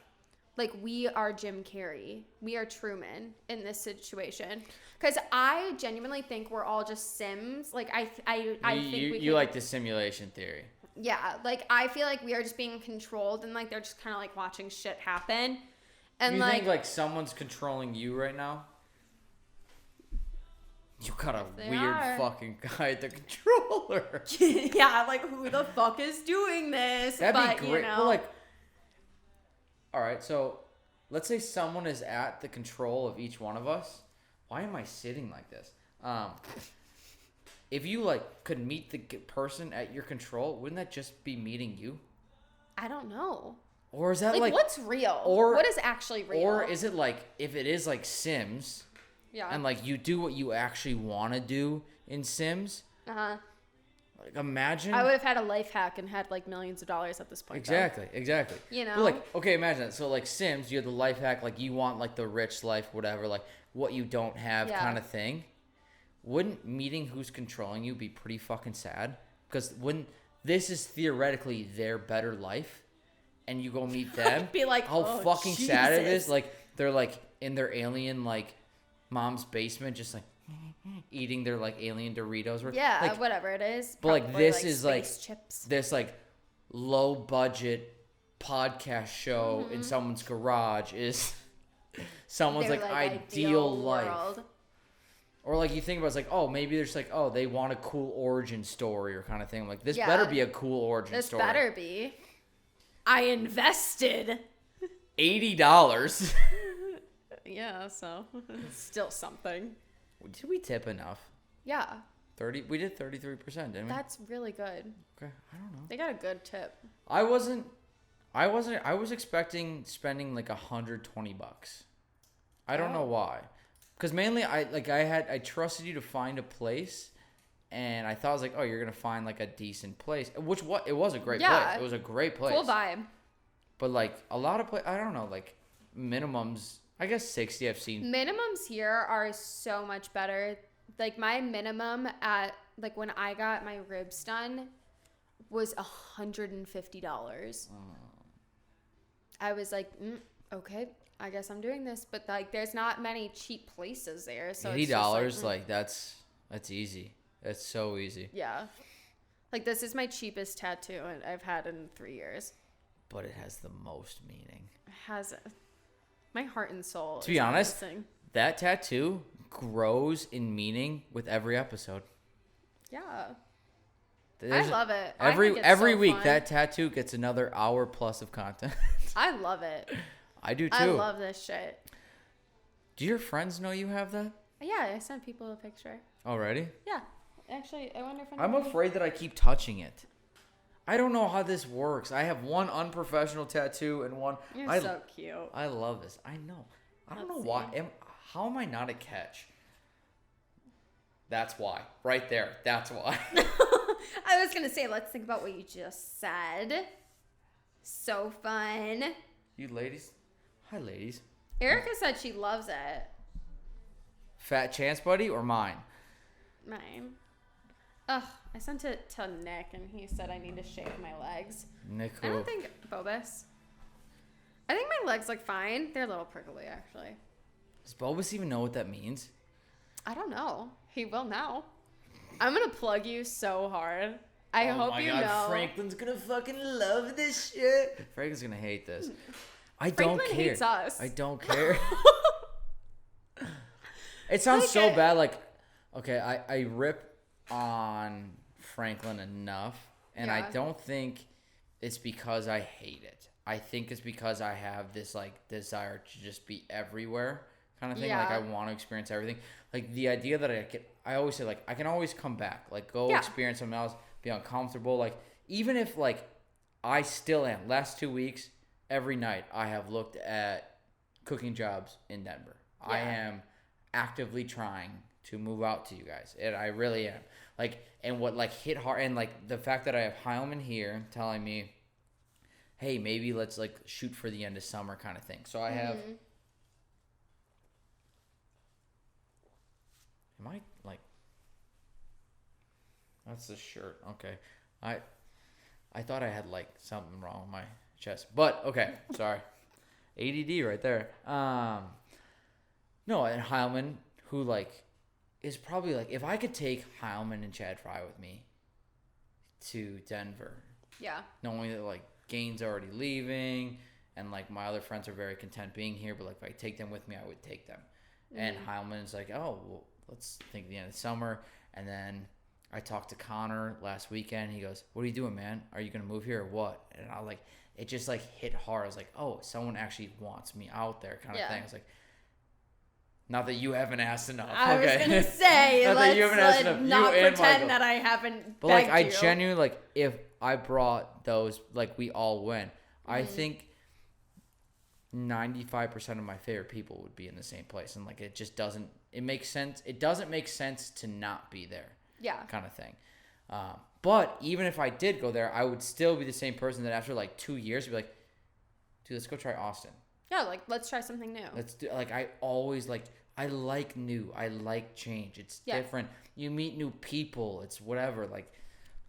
Like, we are Jim Carrey. We are Truman in this situation. Because I genuinely think we're all just Sims. Like, I think you like the simulation theory. Yeah. Like, I feel like we are just being controlled and, like, they're just kind of, like, watching shit happen. And, you think, like, someone's controlling you right now? You got a weird fucking guy at the controller. Yeah, like, who the fuck is doing this? That'd be great. But, like, all right, so let's say someone is at the control of each one of us. Why am I sitting like this? If you, like, could meet the person at your control, wouldn't that just be meeting you? I don't know. Or is that, like what's real? Or what is actually real? Or is it, like, if it is, like, Sims... Yeah. And, like, you do what you actually want to do in Sims. Uh-huh. Like, imagine... I would have had a life hack and had, like, millions of dollars at this point. Exactly. You know? But, like, okay, imagine that. So, like, Sims, you have the life hack. Like, you want, like, the rich life, whatever. Like, what you don't have kind of thing. Wouldn't meeting who's controlling you be pretty fucking sad? Because when this is theoretically their better life, and you go meet them... be like, how fucking Jesus. Sad it is. Like, they're, like, in their alien, like... mom's basement, just like eating their like alien Doritos or like, whatever it is. But like this is like chips. This like low budget podcast show in someone's garage is someone's like ideal life. World. Or like you think about it's like, oh, maybe there's like, oh, they want a cool origin story or kind of thing. Like this better be a cool origin story. This better be. I invested $80. Yeah, so still something. Did we tip enough? Yeah. 30. We did 33%, didn't we? That's really good. Okay, I don't know. They got a good tip. I was expecting spending like $120. I don't know why. Because mainly I trusted you to find a place, and I thought I was like, oh, you're gonna find like a decent place, it was a great place. It was a great place. Cool vibe. But like a lot of I don't know, like minimums. I guess 60 I've seen. Minimums here are so much better. Like my minimum at like when I got my ribs done was $150. I was like, okay, I guess I'm doing this. But like there's not many cheap places there. So $80, like that's easy. That's so easy. Yeah. Like, this is my cheapest tattoo I've had in 3 years. But it has the most meaning. It has my heart and soul. To be honest, that tattoo grows in meaning with every episode. Yeah. I love it. Every week, fun. That tattoo gets another hour plus of content. I love it. I do too. I love this shit. Do your friends know you have that? Yeah, I sent people a picture. Already? Yeah. Actually, I wonder if I'm afraid that I keep touching it. I don't know how this works. I have one unprofessional tattoo and one. You're so cute. I love this. I know. I don't know why. How am I not a catch? That's why. Right there. That's why. I was going to say, let's think about what you just said. So fun. You ladies. Hi, ladies. Erica said she loves it. Fat Chance Buddy or mine? Mine. Ugh, I sent it to Nick, and he said I need to shave my legs. Nick who? I don't think Bobus. I think my legs look fine. They're a little prickly, actually. Does Bobus even know what that means? I don't know. He will now. I'm going to plug you so hard. I hope you know. Oh my God, Franklin's going to fucking love this shit. Franklin's going to hate this. I don't care. Franklin hates us. I don't care. It sounds so bad. Like, okay, I rip on Franklin enough, and I don't think it's because I hate it. I think it's because I have this like desire to just be everywhere kind of thing. Like I want to experience everything. Like the idea that I always say like I can always come back, like go experience something else, be uncomfortable. Like even if like I still am. Last 2 weeks, every night I have looked at cooking jobs in Denver. Yeah. I am actively trying to move out to you guys, and I really am. Like, and what like hit hard, and like the fact that I have Heilman here telling me, hey, maybe let's like shoot for the end of summer kind of thing. So I have. Am I like? That's the shirt. Okay, I thought I had like something wrong with my chest, but okay, sorry. ADD right there. No, and Heilman, who like is probably like, if I could take Heilman and Chad Fry with me to Denver, knowing that like Gaines already leaving, and like my other friends are very content being here, but like if I take them with me, I would take them. And Heilman's like, oh, well, let's think the end of summer. And then I talked to Connor last weekend. He goes, what are you doing, man? Are you gonna move here or what? And I like, it just like hit hard. I was like, oh, someone actually wants me out there, kind of thing. I was like, not that you haven't asked enough. I was gonna say, not that you haven't asked enough. Not you pretend that I haven't. But like, I genuinely like, if I brought those, like we all went, I think 95% of my favorite people would be in the same place, and like it just doesn't. It makes sense. It doesn't make sense to not be there. Yeah. Kind of thing. But even if I did go there, I would still be the same person that after like 2 years would be like, dude, let's go try Austin. Yeah, like let's try something new. Let's do like I always like. I like new. I like change. It's different. You meet new people. It's whatever. Like,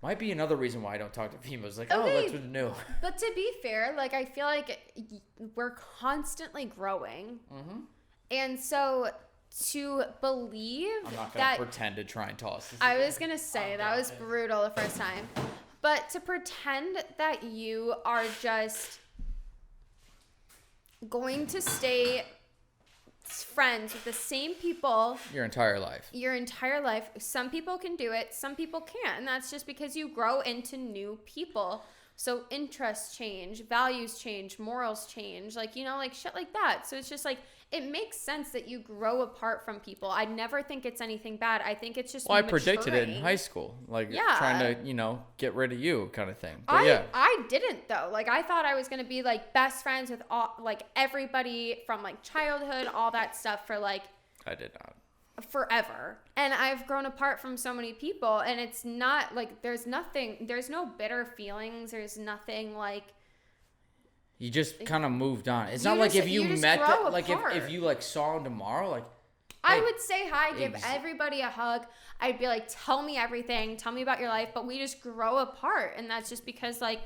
might be another reason why I don't talk to females. Like, oh, that's what's new. But to be fair, like, I feel like we're constantly growing. Mm-hmm. And so to believe I'm not going to pretend to try and toss this. I was going to say, that was brutal the first time. But to pretend that you are just going to stay friends with the same people your entire life. Some people can do it, some people can't, and that's just because you grow into new people. So interests change, values change, morals change, like, you know, like shit like that. So it's just like, it makes sense that you grow apart from people. I never think it's anything bad. I think it's just I predicted it in high school, like trying to, you know, get rid of you kind of thing. But I didn't though. Like I thought I was going to be like best friends with all, like everybody from like childhood, all that stuff for like. I did not. Forever. And I've grown apart from so many people, and it's not like there's no bitter feelings. There's nothing like. You just kind of moved on. It's not like if you met them, like if you like saw them tomorrow, like. Hey, I would say hi, give everybody a hug. I'd be like, tell me everything, tell me about your life, but we just grow apart, and that's just because like.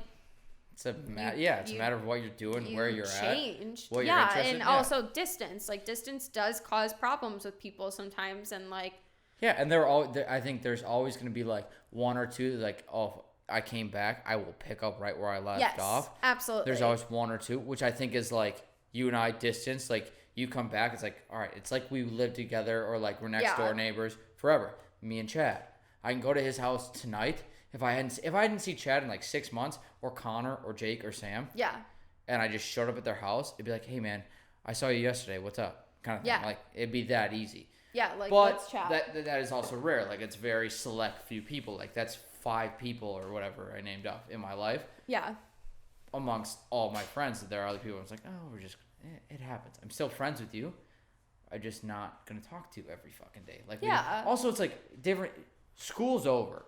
It's a matter of what you're doing, where you're change. At. What you're interested in. Also distance. Like distance does cause problems with people sometimes, and like. Yeah, and I think there's always going to be like one or two like, oh, I came back, I will pick up right where I left off. Absolutely. There's always one or two, which I think is like you and I distance. Like you come back, it's like, all right, it's like we live together or like we're next door neighbors forever. Me and Chad. I can go to his house tonight if I didn't see Chad in like 6 months or Connor or Jake or Sam. Yeah. And I just showed up at their house, it'd be like, hey man, I saw you yesterday. What's up? Kind of thing. Yeah. Like it'd be that easy. Yeah, like but let's chat. That is also rare. Like it's very select few people. Like that's 5 people or whatever I named up in my life. Yeah. Amongst all my friends, there are other people. I was like, oh, it happens. I'm still friends with you. I'm just not gonna talk to you every fucking day. Like also, it's like different. School's over.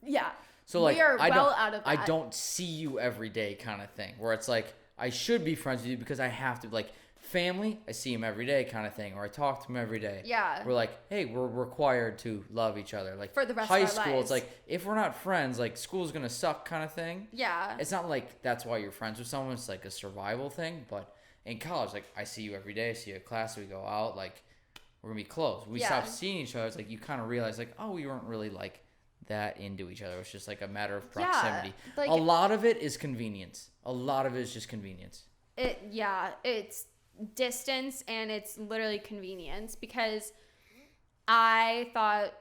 Yeah. So like we are out of that. I don't see you every day, kind of thing. Where it's like I should be friends with you because I have to. Like family, I see him every day, kind of thing, or I talk to him every day. Yeah. We're like, hey, we're required to love each other. Like for the rest high of our school, lives. it's like if we're not friends, like school's gonna suck, kind of thing. Yeah. It's not like that's why you're friends with someone. It's like a survival thing. But in college, like I see you every day. I see you at class. We go out. Like we're gonna be close. We stop seeing each other. It's like you kind of realize, like, oh, we weren't really like that into each other. It's just like a matter of proximity. Yeah, like, a lot of it is convenience. A lot of it is just convenience. It's distance and it's literally convenience because I thought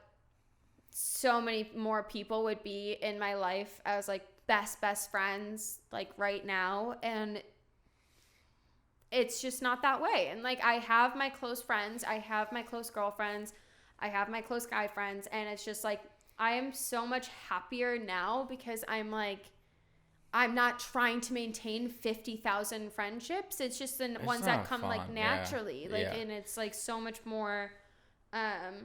so many more people would be in my life as like best friends like right now, and it's just not that way. And like I have my close friends, I have my close girlfriends, I have my close guy friends, and it's just like I am so much happier now because I'm not trying to maintain 50,000 friendships. It's just the ones that come fun. Like naturally, and it's like so much more.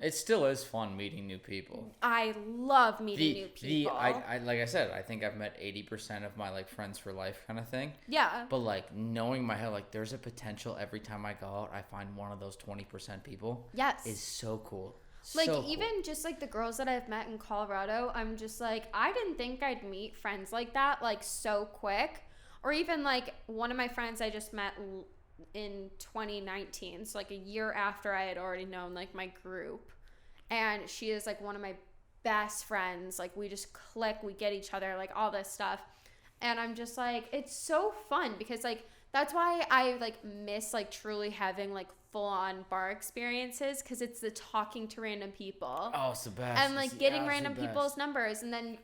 It still is fun meeting new people. I love meeting new people. I like I said, I think I've met 80% of my like friends for life kind of thing. Yeah. But like knowing my head, like there's a potential every time I go out, I find one of those 20% people. Yes. Is so cool. Like so even cool. Just like the girls that I've met in Colorado, I'm just like, I didn't think I'd meet friends like that like so quick. Or even like one of my friends I just met in 2019, so like a year after I had already known like my group, and she is like one of my best friends. Like we just click, we get each other, like all this stuff, and I'm just like, it's so fun because like that's why I like miss like truly having like full-on bar experiences, because it's the talking to random people. Oh, it's the best. And like getting random people's numbers and then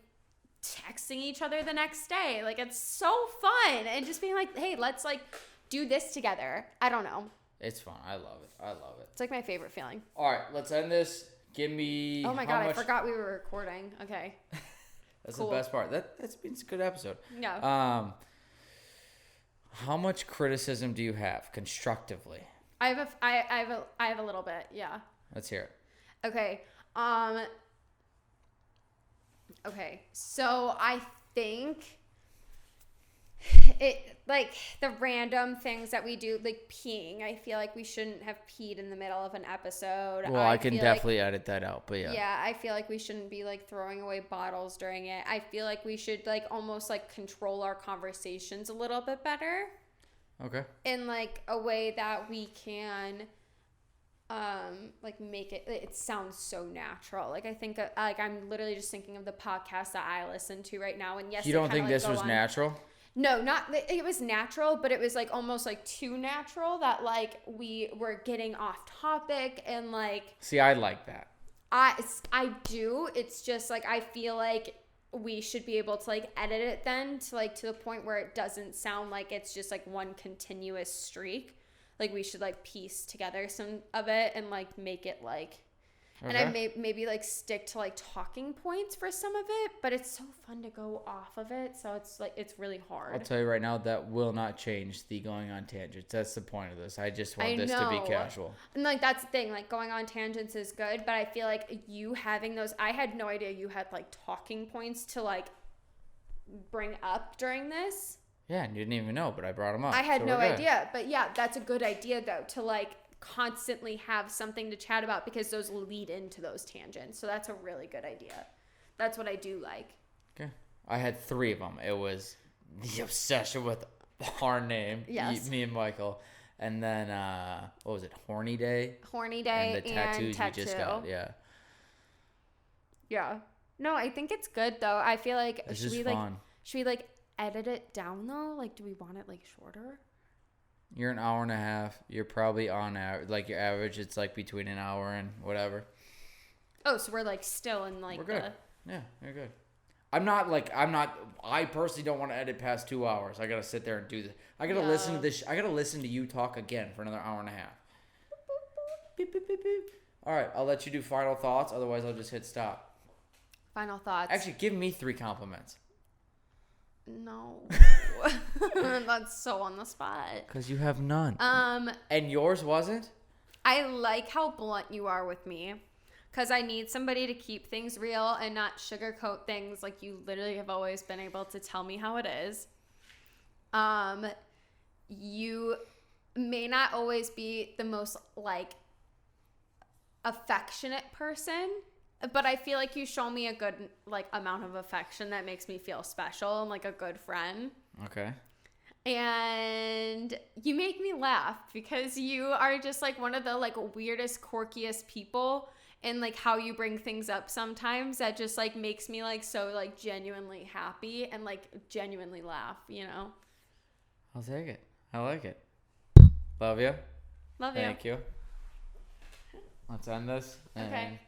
texting each other the next day. Like it's so fun, and just being like, hey, let's like do this together. I don't know. It's fun. I love it. It's like my favorite feeling. All right, let's end this. Give me. Oh my god, I forgot we were recording. Okay. That's cool. The best part. That's been a good episode. Yeah. How much criticism do you have constructively? I have a little bit. Yeah. Let's hear it. Okay. Okay. So I think it like the random things that we do, like peeing. I feel like we shouldn't have peed in the middle of an episode. Well, I can definitely edit that out, but yeah. Yeah, I feel like we shouldn't be like throwing away bottles during it. I feel like we should like almost like control our conversations a little bit better. Okay. In like a way that we can like make it sounds so natural. Like I think like I'm literally just thinking of the podcast that I listen to right now, and yes, you don't think this was natural? No, not it was natural, but it was like almost like too natural that like we were getting off topic and like. See, I like that. I do. It's just like I feel like we should be able to like edit it then to like to the point where it doesn't sound like it's just like one continuous streak. Like we should like piece together some of it and like make it like. Okay. And I maybe like stick to like talking points for some of it, but it's so fun to go off of it. So it's like, it's really hard. I'll tell you right now, that will not change the going on tangents. That's the point of this. I just want this to be casual. And like, that's the thing, like going on tangents is good, but I feel like you having those, I had no idea you had like talking points to like bring up during this. Yeah. And you didn't even know, but I brought them up. I had no idea, but yeah, that's a good idea though, to like constantly have something to chat about because those lead into those tangents. So that's a really good idea. That's what I do like. Okay. I had 3 of them. It was the obsession with our name, yes. Me and Michael. And then, what was it? Horny Day? And the tattoos you just got. Yeah. Yeah. No, I think it's good though. I feel like It's just fun. Should we like edit it down though? Like, do we want it like shorter? You're an hour and a half. You're probably on average, like your average. It's like between an hour and whatever. Oh, so we're like still in like we're good. Yeah, you're good. I personally don't want to edit past 2 hours. I gotta sit there and do this. I gotta listen to this. I gotta listen to you talk again for another hour and a half. Beep, beep, beep, beep. All right, I'll let you do final thoughts. Otherwise, I'll just hit stop. Final thoughts. Actually, give me 3 compliments. No. That's so on the spot. Because you have none. And yours wasn't? I like how blunt you are with me. Because I need somebody to keep things real and not sugarcoat things. Like, you literally have always been able to tell me how it is. You may not always be the most, like, affectionate person, but I feel like you show me a good, like, amount of affection that makes me feel special and, like, a good friend. Okay. And you make me laugh because you are just, like, one of the, like, weirdest, quirkiest people. And, like, how you bring things up sometimes that just, like, makes me, like, so, like, genuinely happy and, like, genuinely laugh, you know? I'll take it. I like it. Love you. Love you. Thank you. Let's end this. Okay.